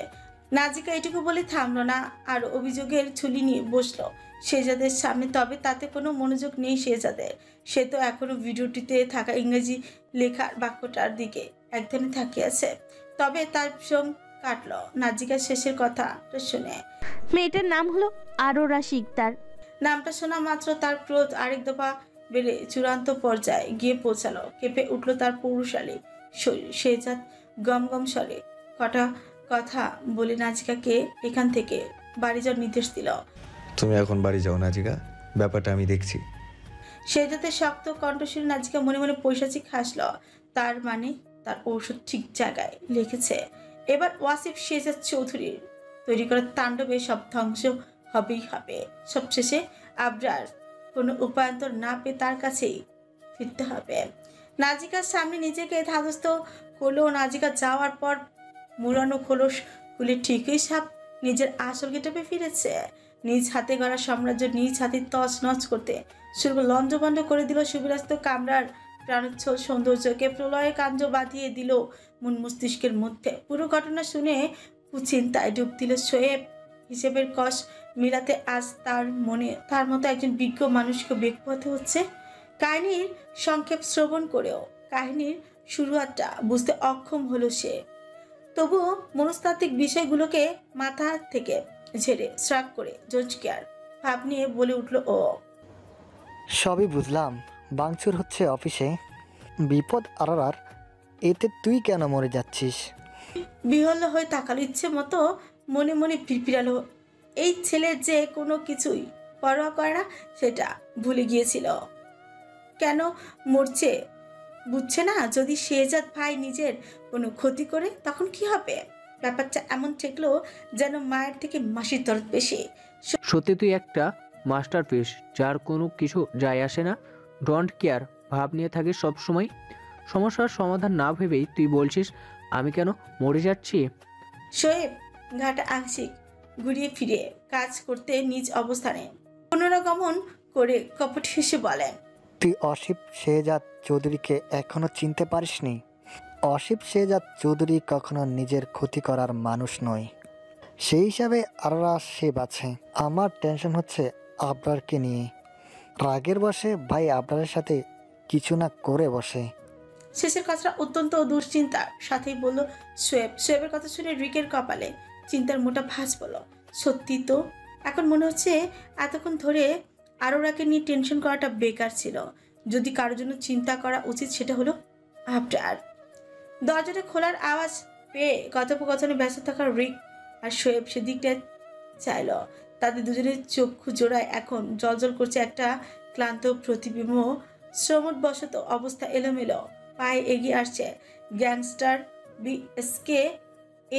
নাজিকা এটুকু বলে থামলো না, আর অভিযোগের ঝুলি নিয়ে বসলো শেহজাদের সামনে। তবে তাতে কোনো মনোযোগ নেই শেহজাদের। সে তো এখনো ভিডিওটিতে থাকা ইংরেজি লেখার বাক্যটার দিকে একদমই তাকিয়ে আছে। তবে তার ভীষণ কাটলো নাজিকার শেষের কথাটা শুনে। মেয়েটার নাম হলো আরোরা শিকদার। নামটা শোনা মাত্র তার ক্রোধ আরেক দফা বেড়ে চূড়ান্ত পর্যায়ে গিয়ে পৌঁছালো। কেঁপে উঠল তার পৌরুষালী শরীর। শেহজাদ গম স্বরে কটা কথা বলে নাজিকাকে এখান থেকে বাড়ি যাওয়ার নির্দেশ দিল। তুমি এখন বাড়ি যাও নাজিকা, ব্যাপারটা আমি দেখছি। শেহজাদের শক্ত কণ্ঠশীল নাজিকা মনে মনে পৈশাচিক হাসল। তার মানে তার ঔষধ ঠিক জায়গায় লিখেছে। এবার ওয়াসিফ শেহজাদ চৌধুরীর তৈরি করা তাণ্ডবে সব ধ্বংস হবেই হবে। সবশেষে আবরার কোনো উপায়ন্তর না পেয়ে তার কাছেই ফিরতে হবে। নাজিকার সামনে নিজেকে ধাতস্থ করলো। নাজিকা যাওয়ার পর মুড়ানো খোলস খুলে ঠিকই সাপ নিজের আসল গেটআপে ফিরেছে। নিজ হাতে গড়া সাম্রাজ্য নিজ হাতে তছনছ করতে শুরু লঞ্জবন্ধ করে দিল সুবিরাস্ত কামরার প্রাণোচ্ছল সৌন্দর্যকে। প্রলয়ে কাঞ্জ বাঁধিয়ে দিল মন মস্তিষ্কের মধ্যে। পুরো ঘটনা শুনে কুচিন্তায় ডুব দিল শোয়েব। হিসেবের কষ মিলাতে আজ তার মতো একজন বিজ্ঞ মানুষকে বেগ পেতে হচ্ছে। কাহিনীর সংক্ষেপ শ্রবণ করেও কাহিনীর শুরুয়াতটা বুঝতে অক্ষম হলো সে। তবুও মনস্তাত্ত্বিক বিষয়গুলোকে মাথা থেকে ঝেড়ে শ্রাগ করে জোজকেয়ার ভাব নিয়ে বলে উঠল ও। সবই বুঝলাম, বাংচুর হচ্ছে অফিসে, বিপদ আরার, এতে তুই কেন মরে যাচ্ছিস? বিহ্বল হয়ে তাকালো, ইচ্ছে মতো মনে মনে পিরপিরালো। এই ছেলে যে কোনো কিছুই পরোয়া করে না সেটা ভুলে গিয়েছিল। কেন মরছে বুঝছে না? যদি শেহজাদ ভাই নিজের কোনো ক্ষতি করে তখন কি হবে? ব্যাপারটা এমন ঠেকলো যেন মায়ের থেকে মাসির দরদ বেশি। সত্যি তুই একটা মাস্টারপিস, যার কোনো কিছু যায় আসে না, ডোন্ট কেয়ার ভাব নিয়ে থাকিস সবসময়। সমস্যার সমাধান না ভেবেই তুই বলছিস আমি কেন মরে যাচ্ছি। শোয়েব ঘাটা আংশিক ঘুরিয়ে ফিরে কাজ করতে নিজ অবস্থানে পুনরাগমন করে কপট হেসে বলেন, তুই অসিফ শেহজাদ চৌধুরীকে এখনো চিনতে পারিসনি? অসিফ শেহজাদ চৌধুরী কখনো নিজের ক্ষতি করার মানুষ নয়, সেই হিসাবে আররা সে বাছে। আমার টেনশন হচ্ছে আবরারকে নিয়ে। রাগের বসে ভাই আবরারের সাথে কিছু না করে বসে। শেষের কথাটা অত্যন্ত দুশ্চিন্তার সাথেই বলল শোয়েব। শোয়েবের কথা শুনে রিকের কপালে চিন্তার মোটা ভাঁজ বলল, সত্যি তো, এখন মনে হচ্ছে এতক্ষণ ধরে আরোরাকে নিয়ে টেনশন করাটা বেকার ছিল। যদি কারোর জন্য চিন্তা করা উচিত সেটা হলো আবরার। দরজাটা খোলার আওয়াজ পেয়ে কথোপকথনে ব্যস্ত থাকা রিক আর শোয়েব সেদিকটা চাইল। তাদের দুজনের চক্ষু জোড়ায় এখন জলজল করছে একটা ক্লান্ত প্রতিবিম্ব। শ্রমবশত অবস্থা এলোমেলো, পায়ে এগিয়ে আসছে gangster BSK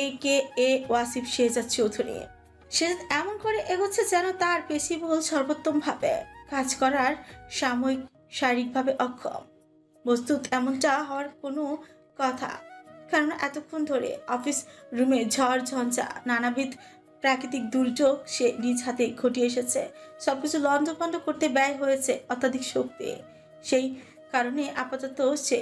AKA Wasif Shehzad Chowdhury. Shehzad এমন করে এগোচ্ছে যেন তার পেশিবহুল সর্বোত্তমভাবে কাজ করার সাময়িক শারীরিকভাবে অক্ষম। বস্তুত এমনটা হওয়ার কোনো কথা, কারণ এতক্ষণ ধরে অফিস রুমে ঝড় ঝঞ্ঝা নানাবিধ প্রাকৃতিক দুর্যোগ সে নিজ হাতে ঘটিয়ে এসেছে। সবকিছু লণ্ডভণ্ড করতে ব্যয় হয়েছে অত্যাধিক শক্তি। সেই কারণে আপাতত সে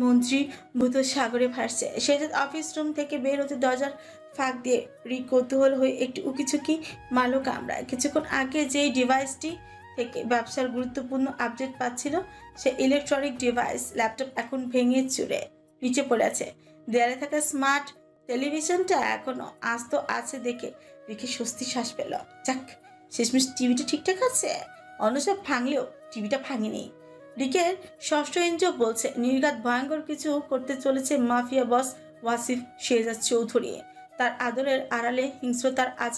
মন্ত্রী ভূত সাগরে ভাসছে। সে অফিস রুম থেকে বের হতে দরজার ফাঁক দিয়ে রিক কৌতূহল হয়ে একটু উকিঝুঁকি মারল কামরায়। কিছুক্ষণ আগে যেই ডিভাইসটি থেকে ব্যবসার গুরুত্বপূর্ণ আপডেট পাচ্ছিল সে ইলেকট্রনিক ডিভাইস ল্যাপটপ এখন ভেঙে চুরে নিচে পড়ে আছে। দেয়ালে থাকা স্মার্ট টেলিভিশনটা এখনো আস্ত আছে দেখে রিকে স্বস্তি শ্বাস পেল। যাক, শেষমেশ টিভিটা ঠিকঠাক আছে। অন্য সব ভাঙলেও টিভিটা ভাঙেনি। রিকের ষষ্ঠ ইন্দ্রিয় বলছে নির্ঘাত ভয়ঙ্কর কিছু করতে চলেছে মাফিয়া বস ওয়াসিফ শেহজাদ চৌধুরী। তার আদরের আড়ালে হিংস্রতার আজ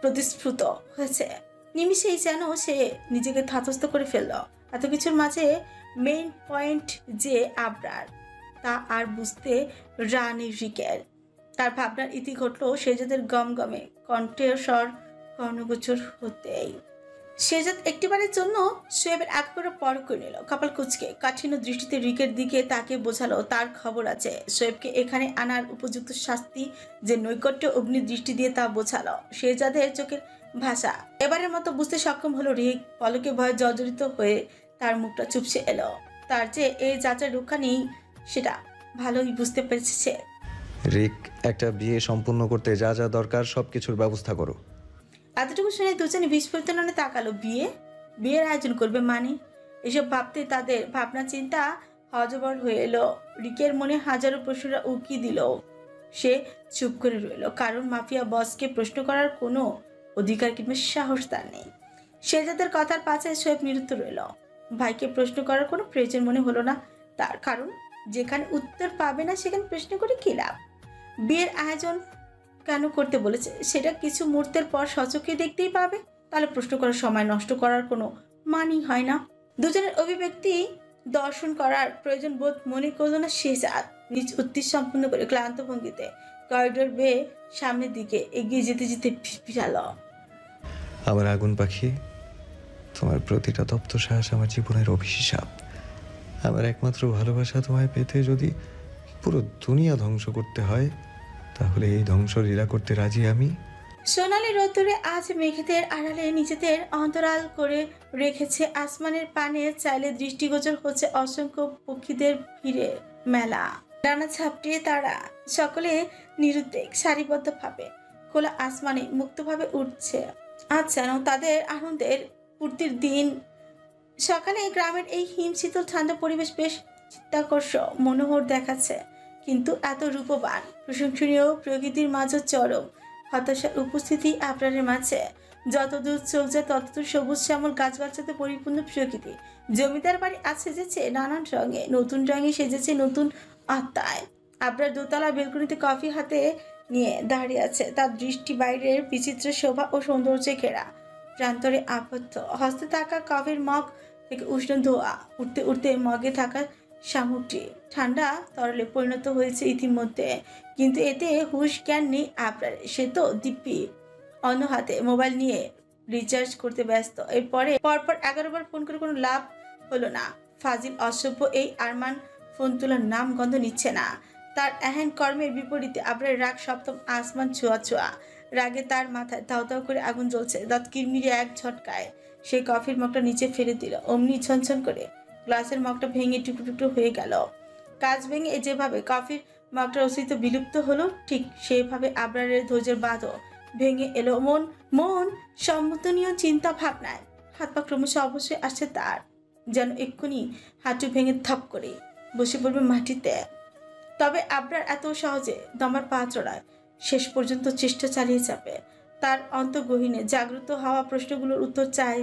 প্রতিস্ফুত হয়েছে। নিমিষেই যেন সে নিজেকে ধাতস্থ করে ফেলল। এত কিছুর মাঝে মেইন পয়েন্ট যে আবরার, তা আর বুঝতে রানি রিকের। তার ভাবনার ইতি ঘটল শেহজাদের গমগমে কণ্ঠস্বর কর্ণগোচর হতেই। শেহজাদ একটিবারের জন্য শোয়েবের এক করে পর করে নিল। কপাল কুচকে কাঠিন্য দৃষ্টিতে রিকের দিকে তাকে বোঝালো তার খবর আছে। শোয়েবকে এখানে আনার উপযুক্ত শাস্তি যে নৈকট্য অগ্নি দৃষ্টি দিয়ে তা বোঝালো। শেহজাদের চোখের ভাষা এবারের মতো বুঝতে সক্ষম হলো রিক। পলকে ভয়ে জর্জরিত হয়ে তার মুখটা চুপসে এলো। তার যে এই যাত্রার রক্ষা নেই সেটা ভালোই বুঝতে পেরেছে সে। রিক, একটা বিয়ে সম্পূর্ণ করতে যা যা দরকার সব কিছুর ব্যবস্থা করো। এতটুকু শুনে দুজনে বিস্ফোরিত ননে তাকালো। বিয়ের আয়োজন করবে মানে? এসব ভাবতে তাদের ভাবনা চিন্তা হজবর হয়ে এলো। রিকের মনে হাজারো প্রশ্নরা উকি দিল। সে চুপ করে রইল, কারণ মাফিয়া বসকে প্রশ্ন করার কোনো অধিকার কিংবা সাহস তার নেই। শেহজাদের কথার পাশে শোয়েব নিরুত্তর রইল। ভাইকে প্রশ্ন করার কোনো প্রয়োজন মনে হলো না তার, কারণ যেখানে উত্তর পাবে না সেখানে প্রশ্ন করে কি লাভ? বিয়ের আয়োজন কেন করতে বলেছে সেটা কিছু মুহূর্তের পর সচক্ষে দেখতেই পাবে। তাহলে প্রশ্ন করার সময় নষ্ট করার কোনো মানই হয় না। দুজনের অভিব্যক্তি দর্শন করার প্রয়োজন বোধ মনে করল না শেহজাদ। নিজ উদ্দেশ্য সম্পূর্ণ করে ক্লান্ত ভঙ্গিতে করিডোর বেয়ে সামনের দিকে এগিয়ে যেতে যেতে ফিরাল। আমার আগুন পাখি, তোমার প্রতিটা তপ্ত শ্বাস আমার জীবনের অভিশাপ। আমার একমাত্র ভালোবাসা তোমায় পেতে যদি পুরো দুনিয়া ধ্বংস করতে হয় তাহলে এই ধ্বংস লীলা করতে রাজি আমি। সোনালি রোদ্দুরে আজ মেঘেদের আড়ালে নিজেদের অন্তরাল করে রেখেছে আসমানের পানে। চাইলে দৃষ্টিগোচর হচ্ছে অসংখ্য পক্ষীদের ভিড়ে মেলা। ডানা ঝাপটিয়ে তারা সকলে নিরুদ্বেগ সারিবদ্ধভাবে খোলা আসমানে মুক্তভাবে উঠছে। আজ যেন তাদের আনন্দের পূর্তির দিন। সকালে গ্রামের এই হিমশীতল ঠান্ডা পরিবেশ বেশ চিত্তাকর্ষক মনোহর দেখাচ্ছে। কিন্তু এত রূপবান প্রশংসনীয় প্রকৃতির মাঝে চরম হতাশার উপস্থিতি আবরারের মাঝে। যতদূর চোখ যায় ততদূর সবুজ শ্যামল গাছগাছাতে পরিপূর্ণ প্রকৃতি। জমিদার বাড়ি সেজেছে নানান রঙে, নতুন রঙে সেজেছে নতুন আত্মায়। আবরার দোতলা বেলকনিতে কফি হাতে নিয়ে দাঁড়িয়ে আছে, তার দৃষ্টি বাইরের বিচিত্র শোভা ও সৌন্দর্যে ঘেরা। প্রান্তরে আবদ্ধ হস্তে থাকা কফির মগ থেকে উষ্ণ ধোয়া উঠতে উঠতে মগে থাকা সামগ্রী ঠান্ডা তরলে পরিণত হয়েছে ইতিমধ্যে, কিন্তু এতে হুঁশ জ্ঞান নেই আবরার। সে তো দিব্যি অন্য হাতে মোবাইল নিয়ে রিচার্জ করতে ব্যস্ত। এরপরে পরপর 11 বার ফোন করে কোনো লাভ হলো না। ফাজিল অসভ্য এই আরমান ফোন তোলার নাম গন্ধ নিচ্ছে না। তার এহেন কর্মের বিপরীতে আবরার রাগ সপ্তম আসমান ছোঁয়া ছোঁয়া। রাগে তার মাথায় দাউ দাউ করে আগুন জ্বলছে। দাঁত কিরমিরে এক ঝটকায় সে কফির মগটা নিচে ফেলে দিল। অমনি ছনছন করে গ্লাসের মগটা ভেঙে টুকরো টুকরো হয়ে গেল। কাজ ভেঙে যেভাবে কফির মগটার অস্তিত্ব বিলুপ্ত হলো, ঠিক সেভাবে আবরারের ধৈর্যের বাঁধও ভেঙে এলো। মন সম্মতনীয় চিন্তা ভাবনায় হাত পা ক্রমশ অবশ্যই আসছে তার, যেন এক্ষুনি হাঁটু ভেঙে থপ করে বসে পড়বে মাটিতে। তবে আবরার এত সহজে দমার পা চড়ায় শেষ পর্যন্ত চেষ্টা চালিয়ে যাবে। তার অন্তর্গহীনে জাগ্রত হওয়া প্রশ্নগুলোর উত্তর চায়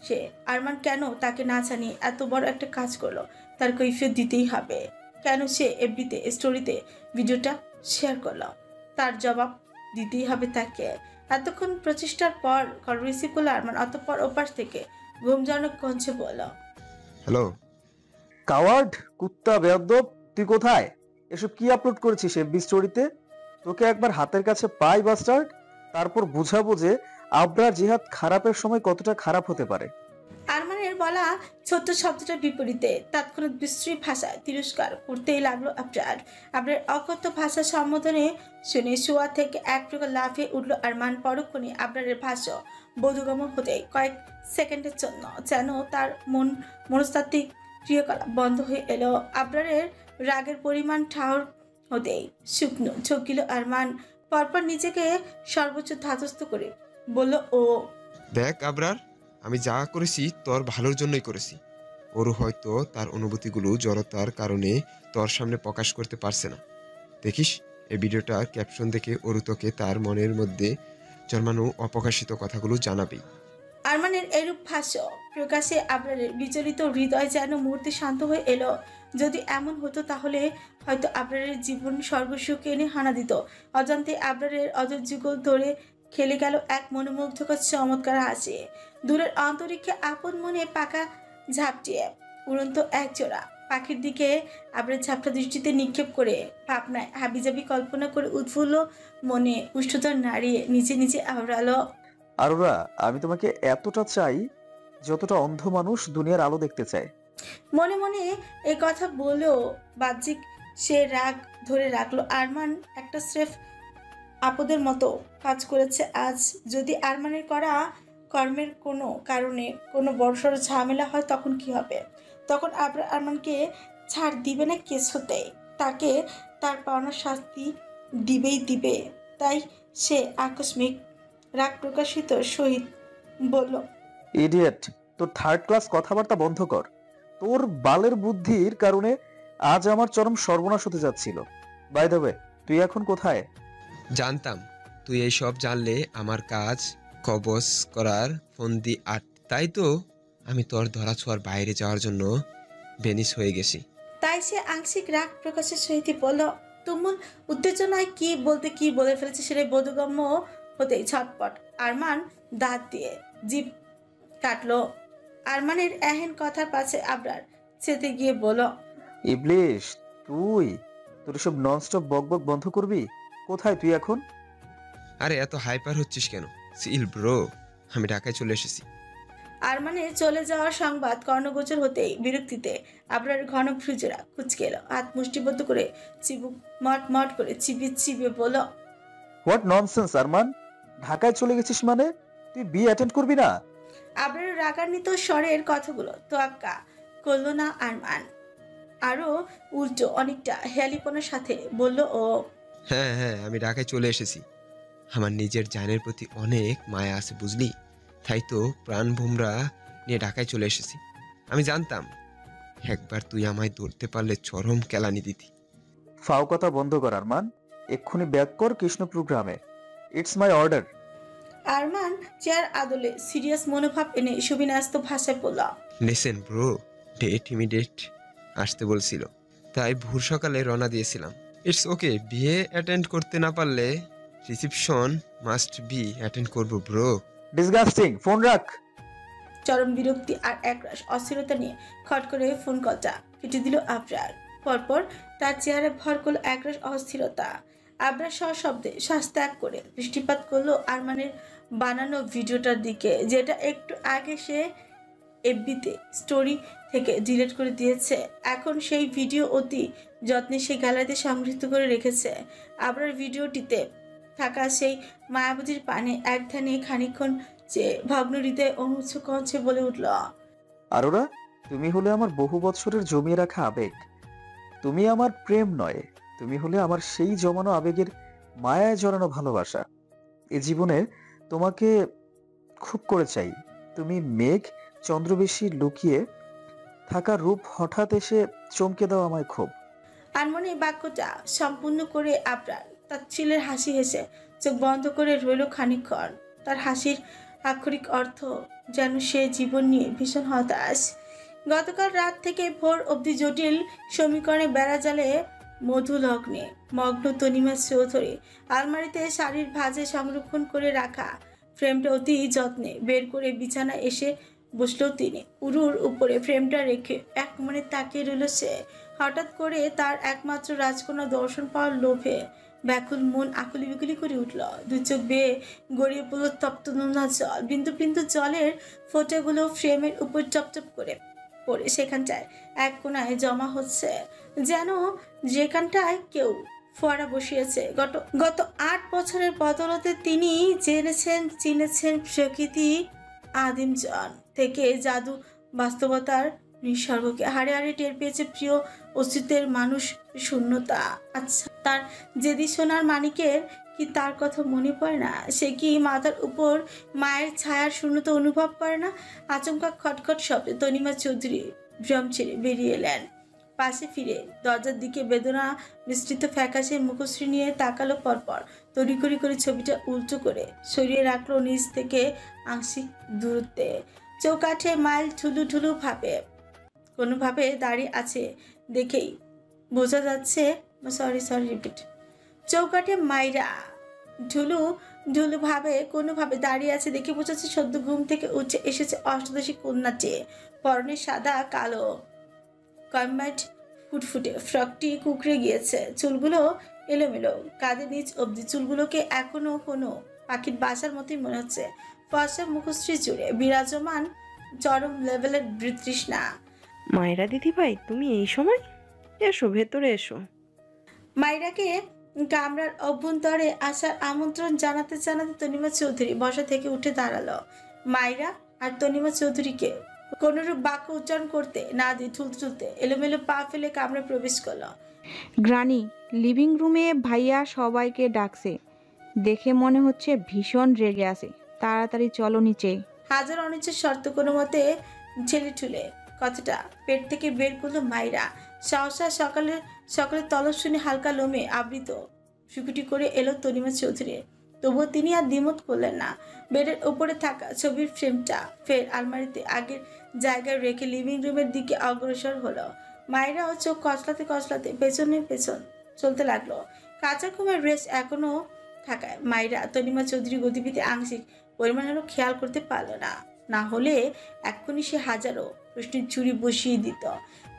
সে। আরমান কেন তাকে না জানিয়ে এত বড় একটা কাজ করলো, তার কৈফিয়ত দিতেই হবে। কেন সে এফবিতে স্টোরিতে ভিডিওটা শেয়ার করলো, তার জবাব দিতেই হবে তাকে। এতক্ষণ প্রচেষ্টার পর কল রিসিভ করলো আরমান। অতঃপর ওপাশ থেকে ঘুমজনক কঞ্চে বলল, হ্যালো কাওয়ার্ড, কুত্তা বেয়াদব, তুই কোথায়? এসব কি আপলোড করেছিস এফবি স্টোরিতে? তোকে একবার হাতের কাছে পাই বাস্টার্ড, তারপর বুঝাবো যে আবরার জিহাদ খারাপের সময় কতটা খারাপ হতে পারে। আরমানের বলা ছোট্ট শব্দটার বিপরীতে তৎক্ষণাৎ বিশ্রী ভাষায় তিরস্কার করতেই লাগলো আবরার। আবরার অকথ্য ভাষা সম্বোধনে শুনে শোয়া থেকে এক প্রকার লাফিয়ে উঠল আরমান। পরক্ষণে আবরারের ভাষ্য বোধগম্য হতে কয়েক সেকেন্ডের জন্য যেন তার মনস্তাত্ত্বিক ক্রিয়াকলাপ বন্ধ হয়ে এলো। আবরারের রাগের পরিমাণ ঠাহর হতেই শুকনো ঝকিল আরমান। পরপর নিজেকে সর্বোচ্চ ধাতস্থ করে বলল, ও দেখ আবরার, আমি যা করেছি তোর ভালোর জন্যই করেছি। ওরও হয়তো তার অনুভূতিগুলো জড়তার কারণে তোর সামনে প্রকাশ করতে পারছে না। দেখিস এই ভিডিওটার ক্যাপশন দেখে ওরু তোকে তার মনের মধ্যে জন্মানো অপ্রকাশিত কথাগুলো জানাবেই। আরমানের এরূপ ভাষ্য প্রকাশে আবরারের বিচলিত হৃদয় যেন মুহূর্তে শান্ত হয়ে এলো। যদি এমন হতো তাহলে হয়তো আবরারের জীবন সর্বসুখ এনে হানা দিত। অজান্তে আবরারের অজযুগল ধরে খেলে গেল এক মনোমুগ্ধকর চমৎকার হাসি। দূরের অন্তরিক্ষে আপন মনে পাকা ঝাপটিয়ে উড়ন্ত এক জোড়া পাখির দিকে আবরার ঝাপটা দৃষ্টিতে নিক্ষেপ করে ভাবনায় হাবিজাবি কল্পনা করে উৎফুল্ল মনে উষ্ঠতর নাড়িয়ে নিচে নিচে আওড়ালো, আরোরা, আমি তোমাকে এতটা চাই যতটা অন্ধ মানুষ দুনিয়ার আলো দেখতে চায়। মনে মনে এই কথা বলেও বাহ্যিক সে রাগ ধরে রাখলো। আরমান একটা স্রেফ আপদের মতো কাজ করেছে আজ। যদি আরমানের করা কর্মের কোনো কারণে কোনো বড়সড় ঝামেলা হয় তখন কি হবে? তখন আরমানকে ছাড় দিবে না কিছুতেই, তাকে তার পাওনা শাস্তি দিবেই দিবে। তাই সে আকস্মিক রাগ প্রকাশিত সহিত বলল, ইডিয়েট, তোর থার্ড ক্লাস কথাবার্তা বন্ধ কর। তোর বালের বুদ্ধির কারণে আজ আমার চরম সর্বনাশ হতে যাচ্ছিল। বাই দ্য ওয়ে, তুই এখন কোথায়? জানতাম তুই এই সব জানলে আমার কাজ কবজ করার ফন্দি আট, তাই তো আমি তোর ধরা ছোঁয়ার বাইরে যাওয়ার জন্য ভেনিস হয়ে গেছি। তাই সে আংশিক রাগ প্রকাশের সহিত বলল। তুমুল উত্তেজনায় কি বলে ফেলেছে সেটাই বোধগম্য হতেই ছটপট আরমান দাঁত দিয়ে জিভ কাটলো। আরমানের এহেন কথার পাশে আবরার চেতে গিয়ে বলল, ইবলিশ, তুই তোর সব ননস্টপ বকবক বন্ধ করবি? কোথায় তুই এখন? আরে এত হাইপার হচ্ছিস কেন? সিল ব্রো, আমি ঢাকায় চলে এসেছি। আরমানের চলে যাওয়ার সংবাদ কর্ণগোচর হতেই বিরক্তিতে আবরার ঘন ভ্রুজোড়া কুচকে এলো। হাত মুষ্টিবদ্ধ করে চিবুক মট মট করে চিবিয়ে বলল, হোয়াট ননসেন্স আরমান, ঢাকায় চলে গেছিস মানে? তুই বিয়ে অ্যাটেন্ড করবি না? আবরার রাগান্বিত স্বরের কথাগুলো তোয়াক্কা করলো না আরমান। আরো উল্টো অনেকটা হেয়ালিপনার সাথে বলল, ও হ্যাঁ হ্যাঁ, আমি ঢাকায় চলে এসেছি। আমার নিজের জানের প্রতি অনেক মায়া আছে বুঝলি, তাই তো প্রাণ ভোমরা নিয়ে ঢাকায় চলে এসেছি। আমি জানতাম একবার তুই আমায় ধরতে পারলে চরম কেলানি দিতি। ফাও কথা বন্ধ কর আরমান, এক্ষুনি ব্যাক কর কৃষ্ণপুর গ্রামে। It's my order. Arman chair আদলে সিরিয়াস মনোভাব এনে সুবিন্যস্ত ভাষায় বলল, লিসেন ব্রো, ডেট ইমিডিয়েট আসতে বলছিল, তাই ভোর সকালে রওনা দিয়েছিলাম। ইটস ওকে, বিয়ে অ্যাটেন্ড করতে না পারলে রিসেপশন মাস্ট বি অ্যাটেন্ড করবো ব্রো। ডিসগাস্টিং, ফোন রাখ। চরম বিরক্তি আর একরাশ অস্থিরতা নিয়ে খট করে ফোন কলটা কেটে দিল আবরার। পরপর তার চেহারে ভর করলো একরাশ অস্থিরতা। আবরার সশব্দে শ্বাস ত্যাগ করে দৃষ্টিপাত করলো আরমানের বানানো ভিডিওটার দিকে, যেটা একটু আগে সে এফবিতে স্টোরি থেকে ডিলিট করে দিয়েছে। এখন সেই ভিডিও অতি যত্নে সেই গ্যালারিতে সংরক্ষিত করে রেখেছে। আবরার ভিডিওটিতে থাকা সেই মায়াবতীর পানে এক ধ্যানে খানিকক্ষণ যে ভগ্ন হৃদয় অনুচ্ছ কঞ্চে বলে উঠল, আরোরা, তুমি হলে আমার বহু বছরের জমিয়ে রাখা আবেগ। তুমি আমার প্রেম নয়, তুমি হলে আমার সেই জমানো আবেগের মায়ায় জড়ানো ভালোবাসা। এ জীবনে তোমাকে খুব করে চাই। তুমি মেঘ চন্দ্রবেশী লুকিয়ে থাকা রূপ হঠাৎ এসে চমকে দাও আমায় খুব। আনমনে বাক্যটা সম্পূর্ণ করে আবরার তার ছেলের হাসি হেসে চোখ বন্ধ করে রইল খানিকক্ষণ। তার হাসির আক্ষরিক অর্থ যেন সে জীবন নিয়ে ভীষণ হতাশ। গতকাল রাত থেকে ভোর অবধি জটিল সমীকরণে বেড়া জালে মধু লগ্নে মগ্ন তনিমা চৌধুরী আলমারিতে শাড়ির ভাঁজে সংরক্ষণ করে রাখা ফ্রেমটা অতি যত্নে বের করে বিছানায় এসে বসলো তিনি। উরুর উপরে ফ্রেমটা রেখে এক মনে তাকিয়ে রইল সে। হঠাৎ করে তার একমাত্র রাজকন্যা দর্শন পাওয়ার লোভে ব্যাকুল মন আকুলি বিকুলি করে উঠল। দুই চোখ বেয়ে গড়িয়ে পড়ল তপ্ত নোনা জল। বিন্দু বিন্দু জলের ফোঁটাগুলো ফ্রেমের উপর চপচপ করে পড়ে সেখানটায় এক কোণায় জমা হচ্ছে, যেন যেখানটায় কেউ ফোয়ারা বসিয়েছে। গত 8 বছরের বদলতে তিনি জেনেছেন চিনেছেন প্রকৃতি আদিম জন থেকে জাদু বাস্তবতার নিসর্গকে হাড়ে হাড়ে টের পেয়েছে প্রিয় অস্তিত্বের মানুষ শূন্যতা। আচ্ছা, তার যেদি সোনার মানিকের কি তার কথা মনে পড়ে না? সে কি মাথার উপর মায়ের ছায়ার শূন্যতা অনুভব করে না? আচমকা খটখট শব্দে তনিমা চৌধুরী ভ্রম ছেড়ে বেরিয়ে এলেন। পাশে ফিরে দরজার দিকে বেদনা মিশ্রিত ফ্যাকাশে মুখশ্রী নিয়ে তাকালো। পরপর তড়িঘড়ি করে ছবিটা উল্টো করে সরিয়ে রাখলো নিজ থেকে আংশিক দূরত্বে। চৌকাঠে মাইল ঠুলু ঠুলু ভাবে কোনোভাবে দাঁড়িয়ে আছে দেখেই বোঝা যাচ্ছে। Sorry repeat. চৌকাঠে মাইরা ঢুলু ঢুলু ভাবে কোনোভাবে দাঁড়িয়ে আছে দেখে বোঝাচ্ছে সদ্য ঘুম থেকে উঠে এসেছে অষ্টাদশী কন্যাটি। পরনে সাদা কালো কম্বাইন্ড ফুটফুটে ফ্রকটি কুকড়ে গিয়েছে, চুলগুলো এলোমেলো কাঁধের নিচ অবধি। চুলগুলোকে এখনো কোনো পাখির বাসার মতোই মনে হচ্ছে। ফর্সা মুখশ্রী জুড়ে বিরাজমান চরম লেভেলের বৃতৃষ্ণা। মায়েরা দিদিভাই, তুমি এই সময়? এসো, ভেতরে এসো। মাইরাকে কামরার অভ্যন্তরে আসার আমন্ত্রণ জানাতে জানাতে তনিমা চৌধুরী বসা থেকে উঠে দাঁড়ালো। মাইরা আর তনিমা চৌধুরীকে কোনরূপ বাক্য উচ্চারণ করতে না দিয়ে ঠুলতে ঠুলতে এলোমেলো পা ফেলে কামরায় প্রবেশ করলো। গ্রানি, লিভিং রুমে ভাইয়া সবাইকে ডাকছে, দেখে মনে হচ্ছে ভীষণ রেগে আছে। তাড়াতাড়ি চলো নিচে। হাজার অনিচ্ছের শর্ত কোনো মতে ছেলে ঠুলে কথাটা পেট থেকে বের করলো মাইরা। সহসা সকালে তলব শুনে হালকা লোমে আবৃত শুকুটি করে এলো তনিমা চৌধুরী। তবুও তিনি আর দ্বিমত করলেন না। বেডের উপরে থাকা ছবির ফ্রেমটা ফের আলমারিতে আগের জায়গায় রেখে লিভিং রুমের দিকে অগ্রসর হলো। মায়েরাও চোখ কচলাতে পেছন চলতে লাগলো। কাঁচা ঘুমের রেশ এখনো থাকায় মায়েরা তনিমা চৌধুরী গতিবিধি আংশিক পরিমাণ হলো খেয়াল করতে পারল না। না হলে এক্ষুনি সে হাজারো প্রশ্নের ঝুড়ি বসিয়ে দিত।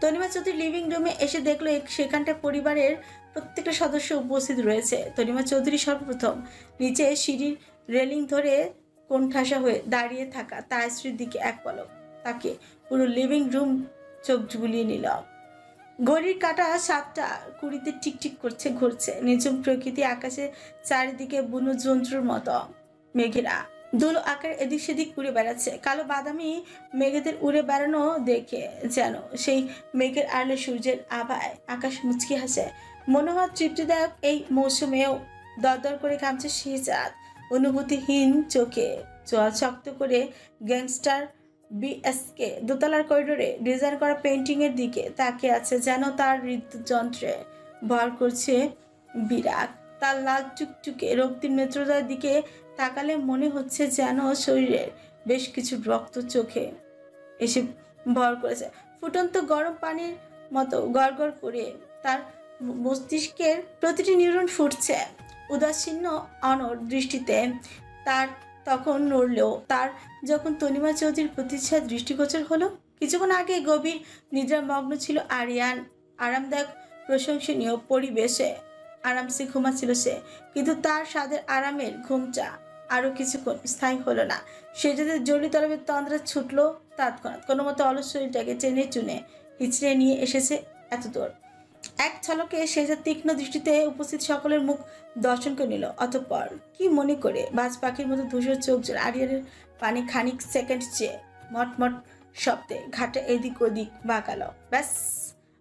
তনিমা চৌধুরী লিভিং রুমে এসে দেখলো সেখানটা পরিবারের প্রত্যেকটা সদস্য উপস্থিত রয়েছে। তনিমা চৌধুরী সর্বপ্রথম নিচে সিঁড়ির রেলিং ধরে কোণঠাসা হয়ে দাঁড়িয়ে থাকা তার স্ত্রীর দিকে এক পলক তাকে পুরো লিভিং রুম চোখ বুলিয়ে নিল। ঘড়ির কাঁটা 7:20 টিকটিক করছে ঘুরছে। নিঝুম প্রকৃতি আকাশে চারিদিকে বুনো যন্ত্রের মতো মেঘেরা দুলো আকার এদিক সেদিক উড়ে বেড়াচ্ছে। কালো বাদামি মেঘেদের উড়ে বেড়ানো দেখে যেন সেই মেঘের আড়লে সূর্যের আভায় আকাশ মুচকি হাসে। মনে হয় তৃপ্তিদায়ক এই মৌসুমেও দরদর করে কামছে সেই চাঁদ। অনুভূতিহীন চোখে চোয়াল শক্ত করে গ্যাংস্টার বিএসকে দোতলার করিডোরে ডিজাইন করা পেন্টিংয়ের দিকে তাকিয়ে আছে, যেন তার হৃদযন্ত্রে ভর করছে বিরাগ। তার লাল টুকটুকে রক্তিম নেত্রতার দিকে তাকালে মনে হচ্ছে যেন শরীরের বেশ কিছু রক্ত চোখে এসে ভর করেছে। ফুটন্ত গরম পানির মতো গড়গড় করে তার মস্তিষ্কের প্রতিটি নিউরন ফুটছে উদাসীন্য অনড় দৃষ্টিতে। তার তখন নড়লেও তার যখন তনিমা চৌধুরীর প্রতিচ্ছা দৃষ্টিগোচর হলো। কিছুক্ষণ আগে গভীর নিদ্রামগ্ন ছিল আরিয়ান। আরামদায়ক প্রশংসনীয় পরিবেশে আরামসে ঘুমাচ্ছিল সে, কিন্তু তার স্বাদের আরামের ঘুমটা আরো কিছুক্ষণ স্থায়ী হলো না। সে যাতে জলি তরবের তন্দ্রা ছুটলো তৎক্ষণাৎ কোনো মতো অলস শরীরটাকে টেনে চুনে হিচড়ে নিয়ে এসেছে এত দূর। এক ঝলকে সে যা তীক্ষ্ণ দৃষ্টিতে উপস্থিত সকলের মুখ দর্শন করে নিল। অতঃপর কি মনে করে বাজ পাখির মতো ধূসর চোখ জোড়া আরিয়ানের পানি খানিক সেকেন্ড চেয়ে মটমট শব্দে ঘাটে এদিক ওদিক বাঁকালো। ব্যাস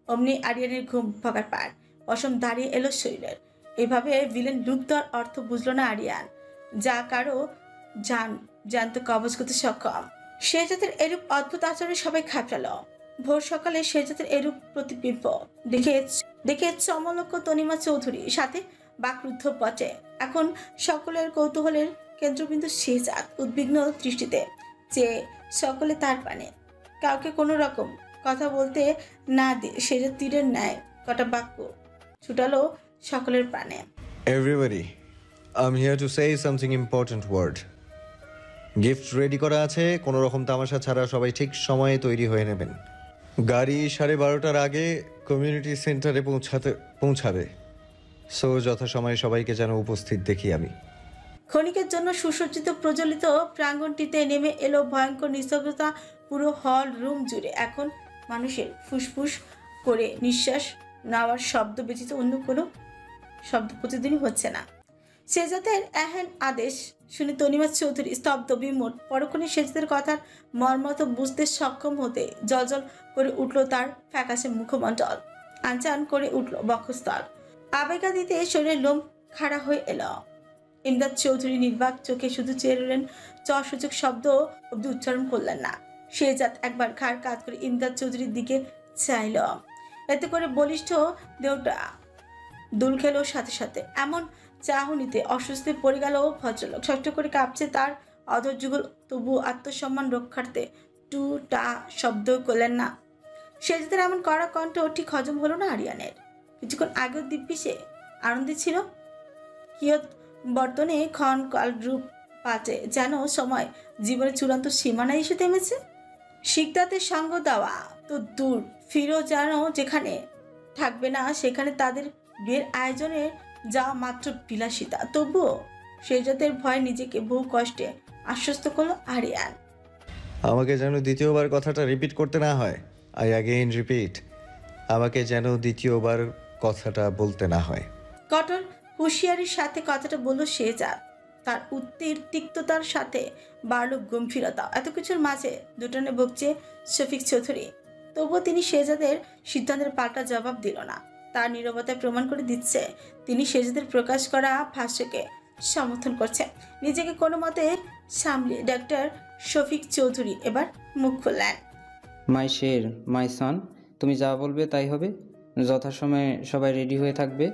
অমনি আরিয়ানের ঘুম ভাগার পার অসম দাঁড়িয়ে এলো শরীরের। এভাবে ভিলেন লুক দেওয়ার অর্থ বুঝলো না আরিয়ান, যা কারো জানতো কবজ করতে সক্ষম। সে জাতের এরূপ অদ্ভুত আচরণে সবাই খাপড়ালো। ভোর সকালে সে জাতের এরূপ প্রতিবিম্ব দেখে চমলক্ষ তনিমা চৌধুরী সাথে বাকরুদ্ধ পটে। এখন সকলের কৌতূহলের কেন্দ্রবিন্দু সে জাত উদ্বিগ্ন দৃষ্টিতে চেয়ে সকলে তার পানে। কাউকে কোনো রকম কথা বলতে না দিয়ে সে যে তীরের ন্যায় কটা বাক্য ছুটালো সকলের প্রাণে। Everybody, I'm here to say something important word. Gift ready করা আছে, কোনো রকম তামাশা ছাড়া সবাই ঠিক সময়ে তৈরি হয়ে নেবেন। গাড়ি 12:30টার আগে কমিউনিটি সেন্টারে পৌঁছাবে। সো যথাসময়ে সবাইকে যেন উপস্থিত দেখি আমি। ক্ষণিকের জন্য সুসজ্জিত প্রজ্বলিত প্রাঙ্গণটিতে নেমে এলো ভয়ঙ্কর নিস্তব্ধতা। পুরো হল রুম জুড়ে এখন মানুষের ফুসফুস করে নিঃশ্বাস নেওয়ার শব্দ ব্যতীত অন্য কোনো শব্দ প্রতিদিনই হচ্ছে না। সে জাতের এহেন আদেশ শুনে তনিমা চৌধুরী স্তব্ধ বিমূঢ়। পরক্ষণে সে জাতের কথার মর্মত বুঝতে সক্ষম হতে জলজল করে উঠল তার ফ্যাকাশে মুখমণ্ডল, আনচান করে উঠল বক্ষস্থল। আবেগাদিতে শরীরের লোম খাড়া হয়ে এলো। ইমদাদ চৌধুরী নির্বাক চোখে শুধু চেয়ে রইলেন, সূচক শব্দ অব্দি উচ্চারণ করলেন না। সে জাত একবার ঘাড় কাত করে ইমদাদ চৌধুরীর দিকে চাইল। এতে করে বলিষ্ঠ দেহটা দুল খেল সাথে সাথে। এমন চাহনিতে অস্বস্তি পড়ে গেল ভদ্রলোক। ষষ্ঠ করে কাঁপছে তার অধৈর্যগুলো, তবু আত্মসম্মান রক্ষার্থে টু টা শব্দ করলেন না। সে জাতের এমন কড়া কণ্ঠ ঠিক হজম হলো না আরিয়ানের। কিছুক্ষণ আগেও দিব্যি সে আনন্দে ছিল, কিয়ৎ বর্তনে ক্ষণ কাল রূপ পাটে যেন সময় জীবনের চূড়ান্ত সীমানায় এসে থেমেছে। শিকদাতের সঙ্গ দেওয়া তো দূর, ফিরো যেন যেখানে থাকবে না সেখানে তাদের বিয়ের আয়োজনের যা মাত্র বিলাসিতা। তবুও সেই জাতের ভয় নিজেকে বহু কষ্টে আশ্বস্ত করলো আরিয়ান। আমাকে যেন দ্বিতীয়বার কথাটা রিপিট করতে না হয়। আই অ্যাগেইন রিপিট, আমাকে যেন দ্বিতীয়বার কথাটা বলতে না হয়। কঠোর হুঁশিয়ারির সাথে কথাটা বলল সে জাত। তার উত্তীর তিক্ততার সাথে বাড়ল গম্ভীরতা। এত কিছুর মাঝে দুটানে বকছে শফিক চৌধুরী। তবুও তিনি শেজাদের সিদ্ধান্তের পাল্টা জবাব দিল না। তার নীরবতায় প্রমাণ করে দিচ্ছে তিনি শেজাদের প্রকাশ করা ভাষ্যকে সমর্থন করছে। নিজেকে কোনো মতে সামলিয়ে ডাক্তার শফিক চৌধুরী এবার মুখ খুললেন। মাই শের, মাই সন, তুমি যা বলবে তাই হবে। যথাসময়ে সবাই রেডি হয়ে থাকবে।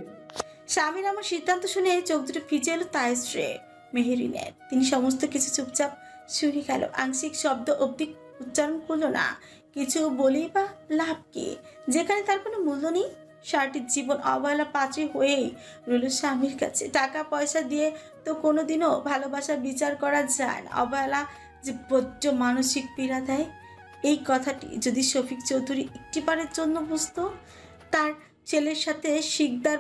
স্বামীর আমার সিদ্ধান্ত শুনে চোখ দুটো ভিজে এলো তায়শ্রে মেহেরিনের। তিনি সমস্ত কিছু চুপচাপ শুনে গেল, আংশিক শব্দ অব্দি উচ্চারণ করলো না। কিছু বলেই বা লাভ কি, যেখানে তার কোনো মূল্য নেই। সারাটির জীবন অবহেলা পাত্রী হয়েই রইল স্বামীর কাছে। টাকা পয়সা দিয়ে তো কোনোদিনও ভালোবাসার বিচার করা যায় না। অবহেলা যে বড্ড মানসিক পীড়া দেয়, এই কথাটি যদি শফিক চৌধুরী একটিবারের জন্য বুঝতো। তার ছেলের সাথে শিকদার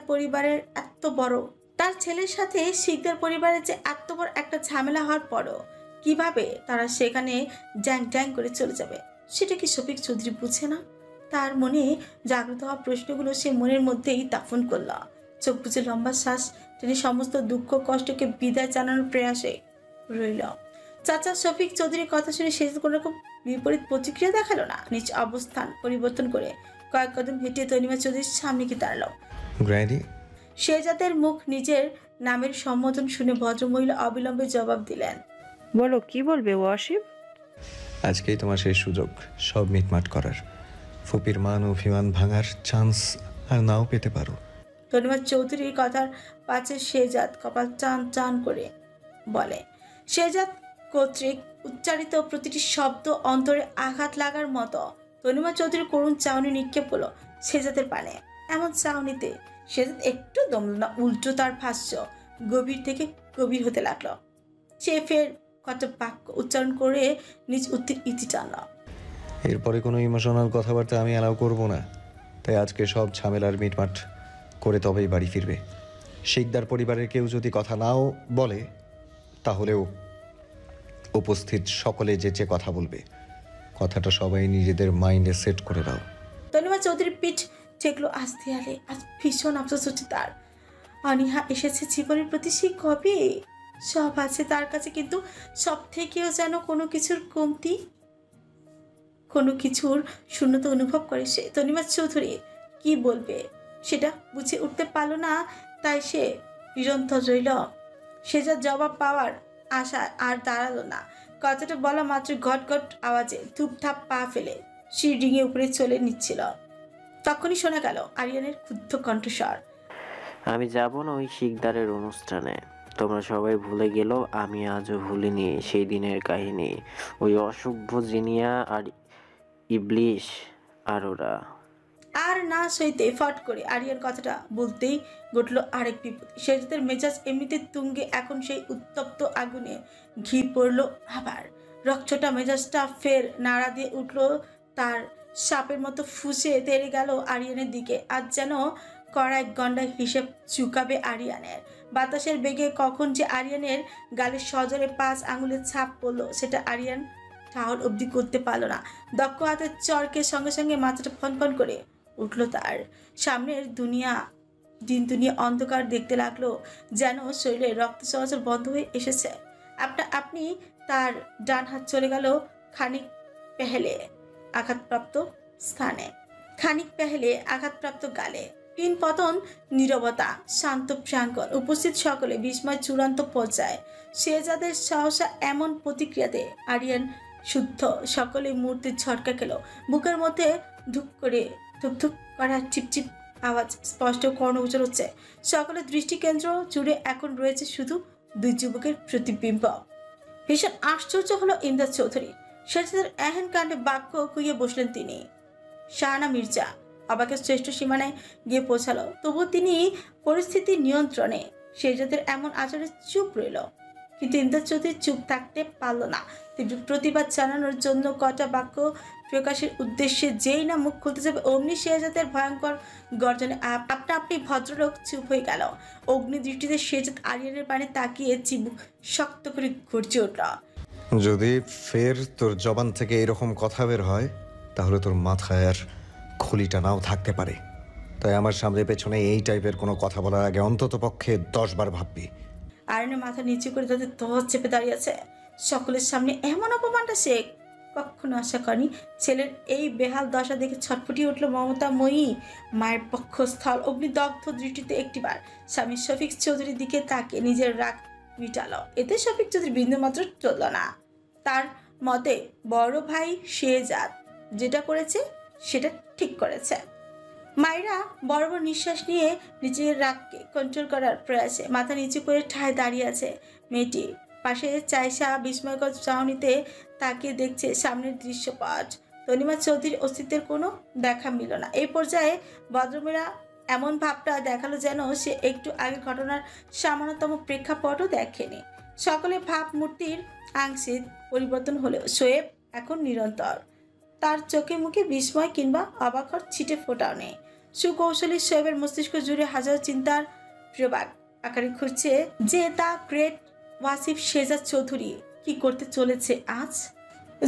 পরিবারের যে এত বড় একটা ঝামেলা হওয়ার পরও কিভাবে তারা সেখানে ড্যাং ড্যাং করে চলে যাবে, সেটা কি শফিক চৌধুরী বুঝে না? তার মনে জাগ্রত হওয়া প্রশ্নগুলো সে মনের মধ্যেই দাফন করল। চোখ বুঝে লম্বা শ্বাস টেনে সমস্ত দুঃখ কষ্টকে বিদায় জানানোর প্রয়াসে রইল। চাচা শফিক চৌধুরীর কথা শুনে সে কোনো রকম বিপরীত প্রতিক্রিয়া দেখালো না। নিজ অবস্থান পরিবর্তন করে কয়েক কদম হেঁটে তনিমা চৌধুরীর সামনে গিয়ে দাঁড়ালো। শেজাদের মুখ নিজের নামের সম্বোধন শুনে ভদ্রমহিলা অবিলম্বে জবাব দিলেন। বলো, কি বলবে ওয়াসিফ? আজকেই তোমার সেই সুযোগ সব মিটমাট করার। ফুপির মান অভিমান ভাঙার চান্স আর নাও পেতে পারো। তনিমা চৌধুরীর কথার পাশে শেহজাদ কপাল টান টান করে বলে। শেহজাদ কর্তৃক উচ্চারিত প্রতিটি শব্দ অন্তরে আঘাত লাগার মতো। তনিমা চৌধুরীর করুণ চাউনি নিক্ষেপ হলো শেহজাদের পানে। এমন চাউনিতে শেহজাদ একটু দমল না, উল্টো তার ভাষ্য গভীর থেকে গভীর হতে লাগলো। সে ফের কটা বাক্য উচ্চারণ করে নিজ উত্তির ইতি টানল। এরপরে কোনো ইমোশনাল কথাবার্তা আমি অ্যালাউ করব না। তাই আজকে সব ঝামেলার মিটমাট করে তবেই বাড়ি ফিরবে। শিকদার পরিবারের কেউ যদি কথা নাও বলে, তাহলেও উপস্থিত সকলে যেচে কথা বলবে। কথাটা সবাই নিজেদের মাইন্ডে সেট করে দাও। তনিমা চৌধুরীর পিঠ ঠেকলো আজ দেয়ালে। আজ ভীষণ আফসোস হচ্ছে তার। অনীহা এসেছে জীবনের প্রতি সেই কবে। সব আছে তার কাছে, কিন্তু সব থেকেও যেন কোনো কিছুর কমতি, কোনো কিছুর শূন্যতা অনুভব করে সে। তনিমা চৌধুরী কি বলবে সেটা বুঝে উঠতে পারল না, তাই সে নিরন্তর রইল। সে যা জবাব পাওয়ার আশা আর দাঁড়ালো না। কথাটা বলা মাত্র ঘট ঘট আওয়াজে ধূপধাপ পা ফেলে সিঁড়ি ডিঙে উপরে চলে নিচ্ছিল। তখনই শোনা গেল আরিয়ানের ক্ষুব্ধ কণ্ঠস্বর। আমি যাব না ওই শিকদারের অনুষ্ঠানে। তোমরা সবাই ভুলে গেল, আমি আজও ভুলিনি সেই দিনের কাহিনী। ওই অসভ্য জিনিয়া আর ইবলিশ আর ওরা। আর না সইতে ফট করে আরিয়ার কথাটা বলতেই ঘটল আরেক বিপদ। শেহজাদের মেজাজ এমনিতে তুঙ্গে, এখন সেই উত্তপ্ত আগুনে ঘি পড়ল আবার। রকচটা মেজাজটা ফের নাড়া দিয়ে উঠল তার। সাপের মতো ফুঁসে তেড়ে গেল আরিয়ানের দিকে। আজ যেন কড়াই গন্ডায় হিসেব চুকাবে আরিয়ানের। বাতাসের বেগে কখন যে আরিয়ানের গালের সজরে 5 আঙুলের ছাপ পড়ল সেটা আরিয়ান ঠাহর অবধি করতে পারল না। দক্ষ হাতের চরকের সঙ্গে সঙ্গে মাথাটা ফনফন করে উঠল তার। সামনের দিন দুনিয়া অন্ধকার দেখতে লাগলো, যেন শরীরে রক্ত চলাচল বন্ধ হয়ে এসেছে। আপনি তার ডান হাত চলে গেল খানিক পেহেলে আঘাতপ্রাপ্ত স্থানে, খানিক পেহেলে আঘাতপ্রাপ্ত গালে। পিন পতন, নীরবতা, শান্ত প্রাঙ্গণ, উপস্থিত সকলে বিস্ময় চূড়ান্ত পর্যায়ে। শেহজাদের সহসা এমন প্রতিক্রিয়াতে আরিয়ান শুদ্ধ সকলে মুহূর্তে ঝটকা খেল। বুকের মধ্যে ধুক করে ধুকধুক করার চিপচিপ আওয়াজ স্পষ্ট কর্ণগোচর হচ্ছে। সকলের দৃষ্টিকেন্দ্র জুড়ে এখন রয়েছে শুধু 2 যুবকের প্রতিবিম্ব। ভীষণ আশ্চর্য হলো ইমদাদ চৌধুরী। শেহজাদের এহেন কাণ্ডে বাক্য খুইয়ে বসলেন তিনি। শাহানা মির্জা অবাকের শ্রেষ্ঠ সীমানায় গিয়ে পৌঁছালো, তবু তিনি পরিস্থিতি নিয়ন্ত্রণে। শেহজাদের এমন আচরণে চুপ রইল, কিন্তু ইমদাদ চৌধুরী চুপ থাকতে পারল না। তীব্র প্রতিবাদ জানানোর জন্য কটা বাক্য প্রকাশের উদ্দেশ্যে যেই না মুখ খুলতে যাবে, অমনি শেহজাদের ভয়ঙ্কর গর্জনে আপনি ভদ্রলোক চুপ হয়ে গেল। অগ্নি দৃষ্টিতে শেহজাদ আরিয়ানের পানে তাকিয়ে চিবুক শক্ত করে গর্জে উঠল। যদি ফের তোর জবান থেকে এরকম কথা বের হয়, তাহলে তোর মাথায় আর খুলিটা নাও থাকতে পারে। তাই আমার সামনে পেছনে এই টাইপের কোনো কথা বলার আগে অন্তত পক্ষে 10 বার ভাববি। আরিয়ানের মাথা নিচু করে তাদের ধস চেপে দাঁড়িয়ে আছে। সকলের সামনে এমন অপমানটা সে কখনো আশা করেনি। ছেলের এই বেহাল দশা দেখে ছটফটিয়ে উঠল মমতাময়ী মায়ের পক্ষস্থল। অগ্নিদগ্ধ দৃষ্টিতে একটিবার স্বামী শফিক চৌধুরীর দিকে তাকে নিজের রাগ মিটালো। এতে শফিক চৌধুরী বিন্দুমাত্র চলল না। তার মতে বড় ভাই শেহজাদ যেটা করেছে সেটা ঠিক করেছে। মায়েরা বড় বড় নিঃশ্বাস নিয়ে নিজের রাগকে কন্ট্রোল করার প্রয়াসে মাথা নিচু করে ঠায় দাঁড়িয়ে আছে মেয়েটি। পাশে চাইশা বিস্ময়কর চাহনিতে তাকিয়ে দেখছে সামনের দৃশ্যপট। তনিমা চৌধুরীর অস্তিত্বের কোনো দেখা মিলল না। এই পর্যায়ে ভদ্রমেয়েরা এমন ভাবটা দেখালো যেন সে একটু আগের ঘটনার সামান্যতম প্রেক্ষাপটও দেখেনি। সকলে ভাবমূর্তির আংশিক পরিবর্তন হলেও শোয়েব এখন নিরন্তর। তার চোখে মুখে বিস্ময় কিংবা অবাকর ছিটে ফোটাও নেই। সুকৌশলী শোয়েবের মস্তিষ্ক জুড়ে হাজার চিন্তার প্রবাদ আকারে ঘুরছে যে তা গ্রেট ওয়াসিফ শেহজাদ চৌধুরী কি করতে চলেছে আজ।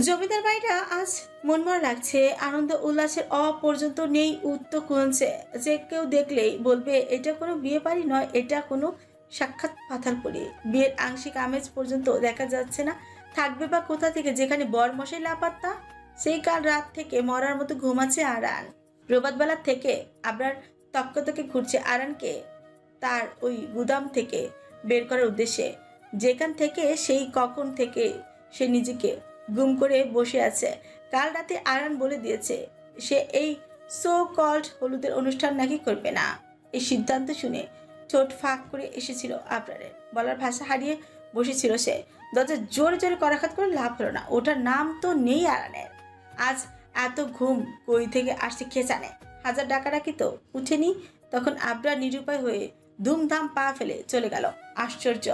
জমিদার বাড়িটা আজ মনমরা লাগছে। আনন্দ উল্লাসের পর্যন্ত নেই উত্তর কুঞ্চে। যে কেউ দেখলেই বলবে এটা কোনো বিয়ে বাড়ি নয়, এটা কোনো সাক্ষাৎ পাথালপুরি। বিয়ের আংশিক আমেজ পর্যন্ত দেখা যাচ্ছে না। থাকবে বা কোথা থেকে, যেখানে বরমশাই লাপাত্তা। সেই কাল রাত থেকে মরার মতো ঘুমাচ্ছে আরান। প্রভাতবেলা থেকে আবরার তক্কতকে ঘুরছে আরানকে তার ওই গুদাম থেকে বের করার উদ্দেশ্যে, যেখান থেকে সেই কখন থেকে সে নিজেকে গুম করে বসে আছে। কাল রাতে আরান বলে দিয়েছে সে এই সো কল্ড হলুদের অনুষ্ঠান নাকি করবে না। এই সিদ্ধান্ত শুনে ঠোঁট ফাঁক করে এসেছিল আবরারের। বলার ভাষা হারিয়ে বসেছিল সে। দরজা জোরে জোরে করাঘাত করে লাভ হলো না। ওটার নাম তো নেই আরানের। আজ এত ঘুম কই থেকে আসছে কে জানে। হাজার ডাকাডাকি তো উঠেনি। তখন আবরার নিরুপায় হয়ে ধুমধাম পা ফেলে চলে গেল। আশ্চর্য,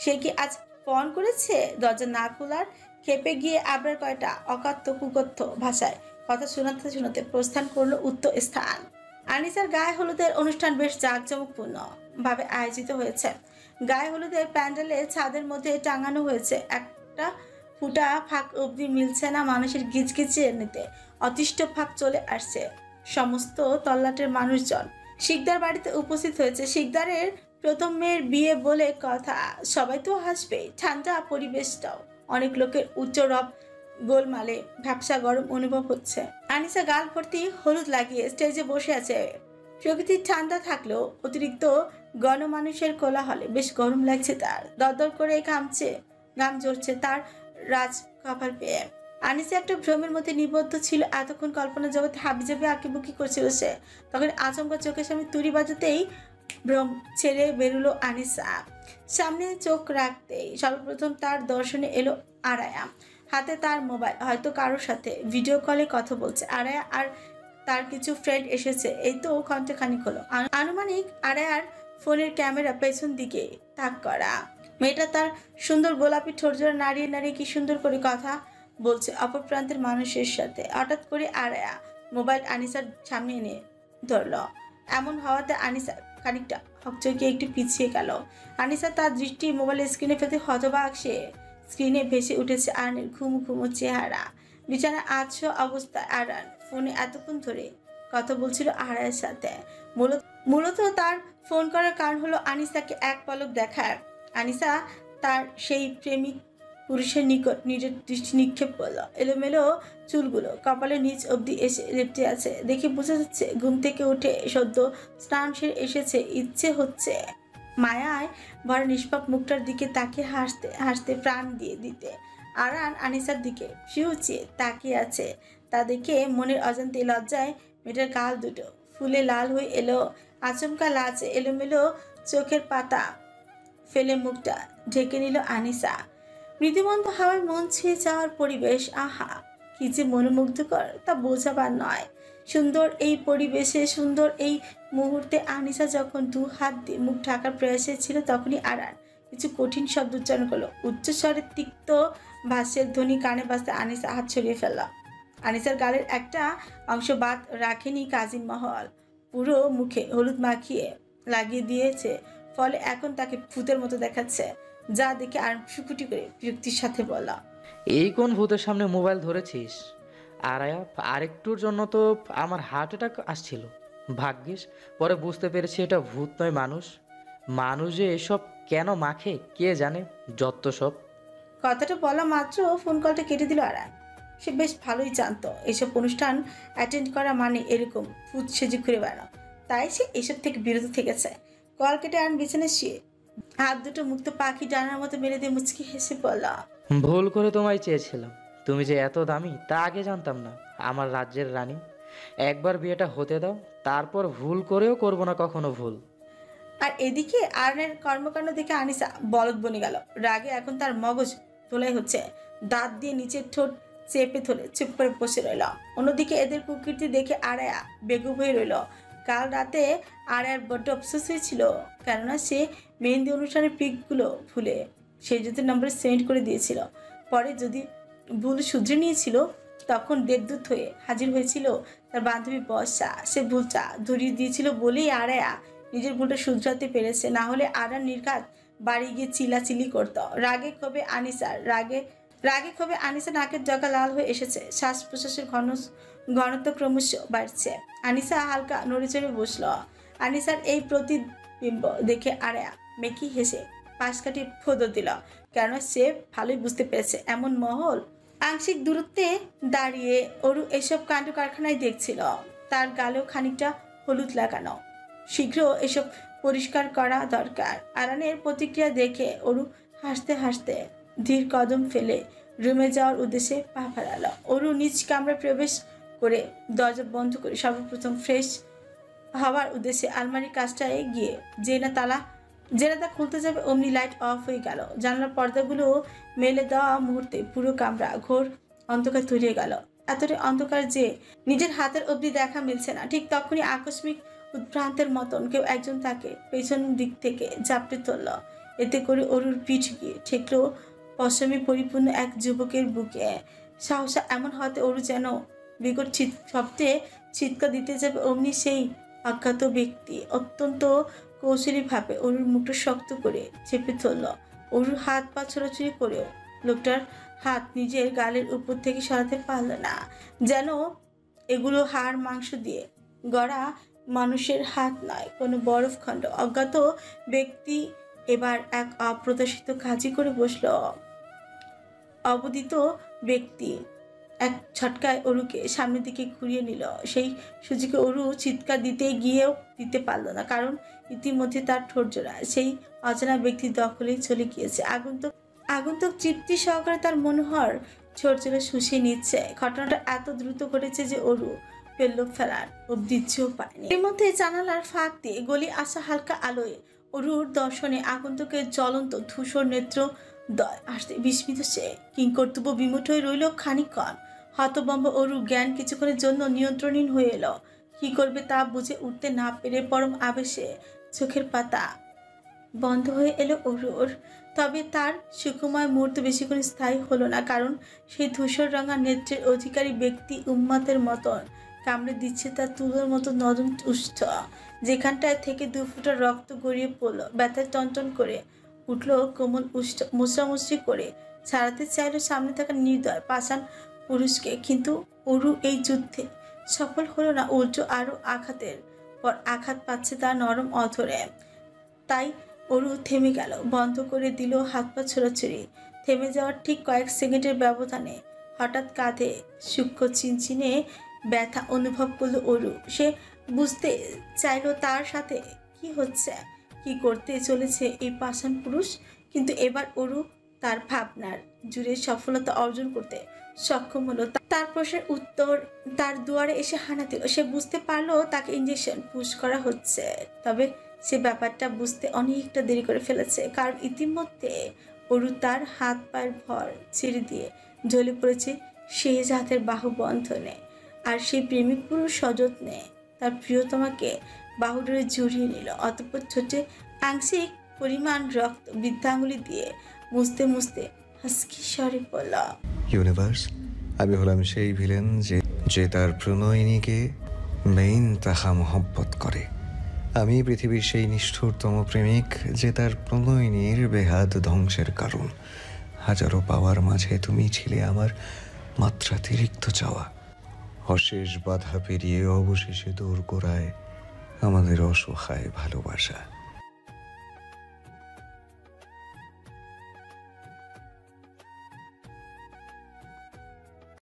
সে কি আজ পণ করেছে দরজা না খোলার? খেপে গিয়ে আবরার কয়টা অকথ্য কুকথ্য ভাষায় কথা শোনাতে শোনাতে প্রস্থান করলো উত্তর স্থান। আনিসার গায়ে হলুদের অনুষ্ঠান বেশ জাঁকজমকপূর্ণ ভাবে আয়োজিত হয়েছে। গায়ে হলুদের প্যান্ডেলে ছাদের মধ্যে টাঙানো হয়েছে একটা ফুটা ফাঁক অবধি মিলছে না মানুষের গিজগিজে নিতে। অতিষ্ঠ ভাব চলে আসছে। সমস্ত তল্লাটের মানুষজন শিকদার বাড়িতে উপস্থিত হয়েছে। শিকদারের প্রথম মেয়ের বিয়ে বলে কথা, সবাই তো হাসবে। ঠান্ডা পরিবেশটাও, অনেক লোকের উচ্চ রব গোলমালে ভ্যাপসা গরম অনুভব হচ্ছে। আনিসা গাল ভর্তি হলুদ লাগিয়ে স্টেজে বসে আছে। প্রকৃতির ঠান্ডা থাকলেও অতিরিক্ত গণমানুষের কোলাহলে বেশ গরম লাগছে তার। দরদর করে ঘাম ঝরছে তার রাজ কপাল পেয়ে। আনিসা একটা ভ্রমের মধ্যে নিবদ্ধ ছিল। এতক্ষণ কল্পনা জগতে হাবিজাবি আঁকিবুকি করছিল সে। তখন আচমকা চোখের সামনে তুড়ি বাজাতেই ভ্রম ছেড়ে বেরুলো আনিসা। সামনে চোখ রাখতেই সর্বপ্রথম তার দর্শনে এলো আরায়া। হাতে তার মোবাইল, হয়তো কারোর সাথে ভিডিও কলে কথা বলছে। আরায়া আর তার কিছু ফ্রেন্ড এসেছে। এই তো ঘন্টাখানিক হলো। আনুমানিক আরায়ার ফোনের ক্যামেরা পেছন দিকে তাক করা। মেয়েটা তার সুন্দর গোলাপি ঠোঁটজোড়া নাড়িয়ে নাড়িয়ে কি সুন্দর করে কথা বলছে অপর প্রান্তের মানুষের সাথে। হঠাৎ করে আরায়া মোবাইল আনিসার সামনে এনে ধরল। এমন হওয়াতে আনিসা খানিকটা হকচকিয়ে একটু পিছিয়ে গেল। আনিসা তার দৃষ্টি মোবাইলের স্ক্রিনে ফেলতে হতবাক সে। স্ক্রিনে ভেসে উঠেছে আরানের ঘুমু ঘুমু চেহারা। বিছানায় আছো অবস্থায় আরান ফোনে এতক্ষণ ধরে কথা বলছিল আরায়ের সাথে। মূলত তার ফোন করার কারণ হলো আনিসাকে এক পলক দেখার। আনিসা তার সেই প্রেমিক পুরুষের নিকট নিজের দৃষ্টি নিক্ষেপ করলো। এলোমেলো চুলগুলো কপালের নিচ অবধি এসে লেপটে আছে। দেখে বোঝা যাচ্ছে ঘুম থেকে উঠে সদ্য স্নান সেরে এসেছে। ইচ্ছে হচ্ছে মায়ায় ভরা নিষ্পাপ মুখটার দিকে তাকিয়ে হাসতে হাসতে প্রাণ দিয়ে দিতে। আরান আনিসার দিকে শিউচিয়ে তাকিয়ে আছে। তা দেখে মনের অজান্তে লজ্জায় মেয়েটার গাল দুটো ফুলে লাল হয়ে এলো। আচমকা লাজে এলোমেলো চোখের পাতা ফেলে মুখটা ঢেকে নিল আনিসা। মৃদুমন্দ হাওয়ায় মন ছুঁয়ে যাওয়ার পরিবেশ, আহা কি যে মনোমুগ্ধকর তা বোঝাবার নয়। সুন্দর এই পরিবেশে, সুন্দর এই মুহূর্তে আনিসা যখন দু হাত দিয়ে মুখ ঢাকার প্রয়াসে ছিল, তখনই আরান কিছু কঠিন শব্দ উচ্চারণ করলো। উচ্চস্বরে তিক্ত ভাষ্যের ধ্বনি কানে বাজতে আনিসা হাত ছড়িয়ে ফেলল। আনিসার গালের একটা অংশ বাদ রাখেনি কাজিন মহল। পুরো মুখে হলুদ মাখিয়ে লাগিয়ে দিয়েছে। ফলে এখন তাকে ভূতের মতো দেখাচ্ছে। যা দেখে আর ফুকুটি করে বিরক্তির সাথে বলা, এই কোন ভূতের সামনে মোবাইল ধরেছিস? আরায়া, আরেকটুর জন্য তো আমার হার্ট অ্যাটাক আসছিল। ভাগ্যিস পরে বুঝতে পেরেছি এটা ভূত নয়, মানুষ। মানুষ যে এসব কেন মাখে কে জানে, যত সব। কথাটা বলা মাত্র ফোন কলটা কেটে দিল আরান। সে বেশ ভালোই জানতো এসব অনুষ্ঠান অ্যাটেন্ড করা মানে এরকম ভূত সেজে ঘুরে বেড়ানো। তাই সে এসব থেকে বিরত থেকেছে। কল কেটে আরান বিছানায় শুয়ে হাত দুটো মুক্ত পাখি ডানার মতো মেরে দিয়ে মুচকি হেসে বলল, ভুল করে তোমায় চেয়েছিলাম। তুমি যে এত দামি তা আগে জানতাম না। আমার রাজ্যের রানী, একবার বিয়েটা হতে দাও, তারপর ভুল করেও করবো না কখনো ভুল। আর এদিকে আরনের কর্মকাণ্ড দেখে আনিসা বলদ বনে গেল। রাগে এখন তার মগজ ধোলাই হচ্ছে। দাঁত দিয়ে নিচের ঠোঁট চেপে ধরে চুপ করে বসে রইল। অন্যদিকে এদের কুকীর্তি দেখে আরায়া বেগুব হয়ে রইল। কাল রাতে আরায়ার বড্ড অফসোস হয়েছিল, কেননা সে মেহেন্দি অনুষ্ঠানের পিকগুলো ভুলে সেই যদি নম্বরে সেন্ড করে দিয়েছিল। পরে যদি ভুল শুধরে নিয়েছিল, তখন দেবদূত হয়ে হাজির হয়েছিল তার বান্ধবী বর্ষা। সে ভুলটা ধরিয়ে দিয়েছিল বলেই আরায়া নিজের ভুলটা শুধরাতে পেরেছে। না হলে আরার নির্ঘাত বাড়ি গিয়ে চিল্লাচিল্লি করত। রাগে ক্ষোভে আনিসা নাকের জগা লাল হয়ে এসেছে। শ্বাস প্রশ্বাসের ঘনত্ব ক্রমশ বাড়ছে। আনিসা হালকা নড়ে চড়ে বসল। আনিসার এই প্রতিবিম্ব দেখে আরায়া মেকি হেসে পাশ কাটিয়ে ফোদর দিল, কেননা সে ভালোই বুঝতে পেরেছে এমন মহল আংশিক দূরত্বে দাঁড়িয়ে অরু এসব কাণ্ড কারখানায় দেখছিল। তার গালেও খানিকটা হলুদ লাগানো। শীঘ্র এসব পরিষ্কার করা দরকার। আরানের প্রতিক্রিয়া দেখে অরু হাসতে হাসতে ধীর কদম ফেলে রুমে যাওয়ার উদ্দেশ্যে পা বাড়ালো। অরু নিজ কামরায় প্রবেশ করে দরজা বন্ধ করে সর্বপ্রথম ফ্রেশ হওয়ার উদ্দেশ্যে আলমারির কাজটায় গিয়ে যে না তা খুলতে যাবে অমনি লাইট অফ হয়ে গেল। জানলার পর্দাগুলো মেলে দেওয়া মুহূর্তে পুরো কামরা ঘোর অন্ধকার তৈরি হয়ে গেল। এতটাই অন্ধকার যে নিজের হাতের অবধি দেখা মিলছে না। ঠিক তখনই আকস্মিক উদ্ভ্রান্তের মতন কেউ একজন তাকে পেছন দিক থেকে ঝাপটে ধরল। এতে করে অরুর পিঠ গিয়ে ঠেকল পশমে পরিপূর্ণ এক যুবকের বুকে। সাহসা এমন হতে অরু যেন বিকট শব্দে চিৎকার দিতে যাবে অমনি সেই অজ্ঞাত ব্যক্তি অত্যন্ত কৌশলীভাবে অরুর মুখটা শক্ত করে চেপে ধরল। অরুর হাত পা ছোড়াছুড়ি করেও লোকটার হাত নিজের গালের উপর থেকে সরাতে পারল না। যেন এগুলো হাড় মাংস দিয়ে গড়া মানুষের হাত নয়, কোনো বরফখণ্ড। অজ্ঞাত ব্যক্তি এবার এক অপ্রত্যাশিত কাজই করে বসল। অবদিত ব্যক্তি এক ছটকায় অরুকে সামনের দিকে ঘুরিয়ে নিল। সেই সুযোগে অরু চিৎকার দিতে গিয়েও দিতে পারল না, কারণ ইতিমধ্যে তার ঠোঁটজোড়া সেই অজানা ব্যক্তির দখলেই চলে গিয়েছে। আগন্তুক তৃপ্তি সহকারে তার মনোহর ছোটজোড়া শুষিয়ে নিচ্ছে। ঘটনাটা এত দ্রুত ঘটেছে যে অরু পেল্লো ফেলার অবধিও পায়নি। এর মধ্যে জানালার ফাঁক দিয়ে গলি আসা হালকা আলোয় অরুর দর্শনে আগন্তুকের জ্বলন্ত ধূসর নেত্র দয় আসতে বিস্মিত সে কিংকর্তব্য বিমুঠ হয়ে রইল খানিকক্ষণ। হতভম্ব অরু জ্ঞান কিছুক্ষণের জন্য নিয়ন্ত্রণহীন হয়ে এলো। কি করবে তা বুঝে উঠতে না পেরে পরম আবেশে চোখের পাতা বন্ধ হয়ে এলো অরুর। তবে তার সুখময় মুহূর্ত বেশিক্ষণ স্থায়ী হলো না, কারণ সেই ধূসর রঙা নেত্রের অধিকারী ব্যক্তি উন্মাতের মতন কামড়ে দিচ্ছে তার তুলোর মতো নরম উষ্ঠ। যেখানটায় থেকে 2 ফোঁটা রক্ত গড়িয়ে পড়লো। ব্যথায় টনটন করে উঠল কোমল উষ্ঠ। মুচড়ামুচড়ি করে ছাড়াতে চাইল সামনে থাকা নির্দয় পাষাণ পুরুষকে, কিন্তু অরু এই যুদ্ধে সফল হলো না। উল্টো আরও আঘাতের পর আঘাত পাচ্ছে তার নরম অধরে। তাই অরু থেমে গেল, বন্ধ করে দিল হাত পা ছোড়াছুড়ি। থেমে যাওয়ার ঠিক কয়েক সেকেন্ডের ব্যবধানে হঠাৎ কাঁধে সূক্ষ্ম চিনচিনে ব্যথা অনুভব করলো অরু। সে বুঝতে চাইল তার সাথে কি হচ্ছে, কি করতে চলেছে এই পাষাণ পুরুষ। কিন্তু এবার অরু তার ভাবনার জুড়ে সফলতা অর্জন করতে সক্ষম হলো। তার প্রশ্নের উত্তর তার দুয়ারে এসে হানা দিল। সে বুঝতে পারলো তাকে ইঞ্জেকশন পুশ করা হচ্ছে, তবে সে ব্যাপারটা বুঝতে অনেকটা দেরি করে ফেলেছে, কারণ ইতিমধ্যে অরু তার হাত পায়ের ভর ছেড়ে দিয়ে ঝলে পড়েছে শেষ হাতের বাহু বন্ধনে। আর সেই প্রেমিক পুরুষ সযত্নে তার প্রিয়তমাকে বাহু ধরে জড়িয়ে নিল। অতঃপর ছোটে আংশিক পরিমাণ রক্ত বৃদ্ধাঙ্গুলি দিয়ে মুছতে মুছতে হাসকি স্বরে বলল, ইউনিভার্স, আমি হলাম সেই ভিলেন যে তার প্রণয়িনীকে মেইন তাহা মহব্বত করে। আমি পৃথিবীর সেই নিষ্ঠুরতম প্রেমিক যে তার প্রণয়িনীর বেহাদ ধ্বংসের কারণ। হাজারো পাওয়ার মাঝে তুমি ছিলে আমার মাত্রাতিরিক্ত চাওয়া। অশেষ বাধা পেরিয়ে অবশেষে দোরগোড়ায় আমাদের অসহায় ভালোবাসা।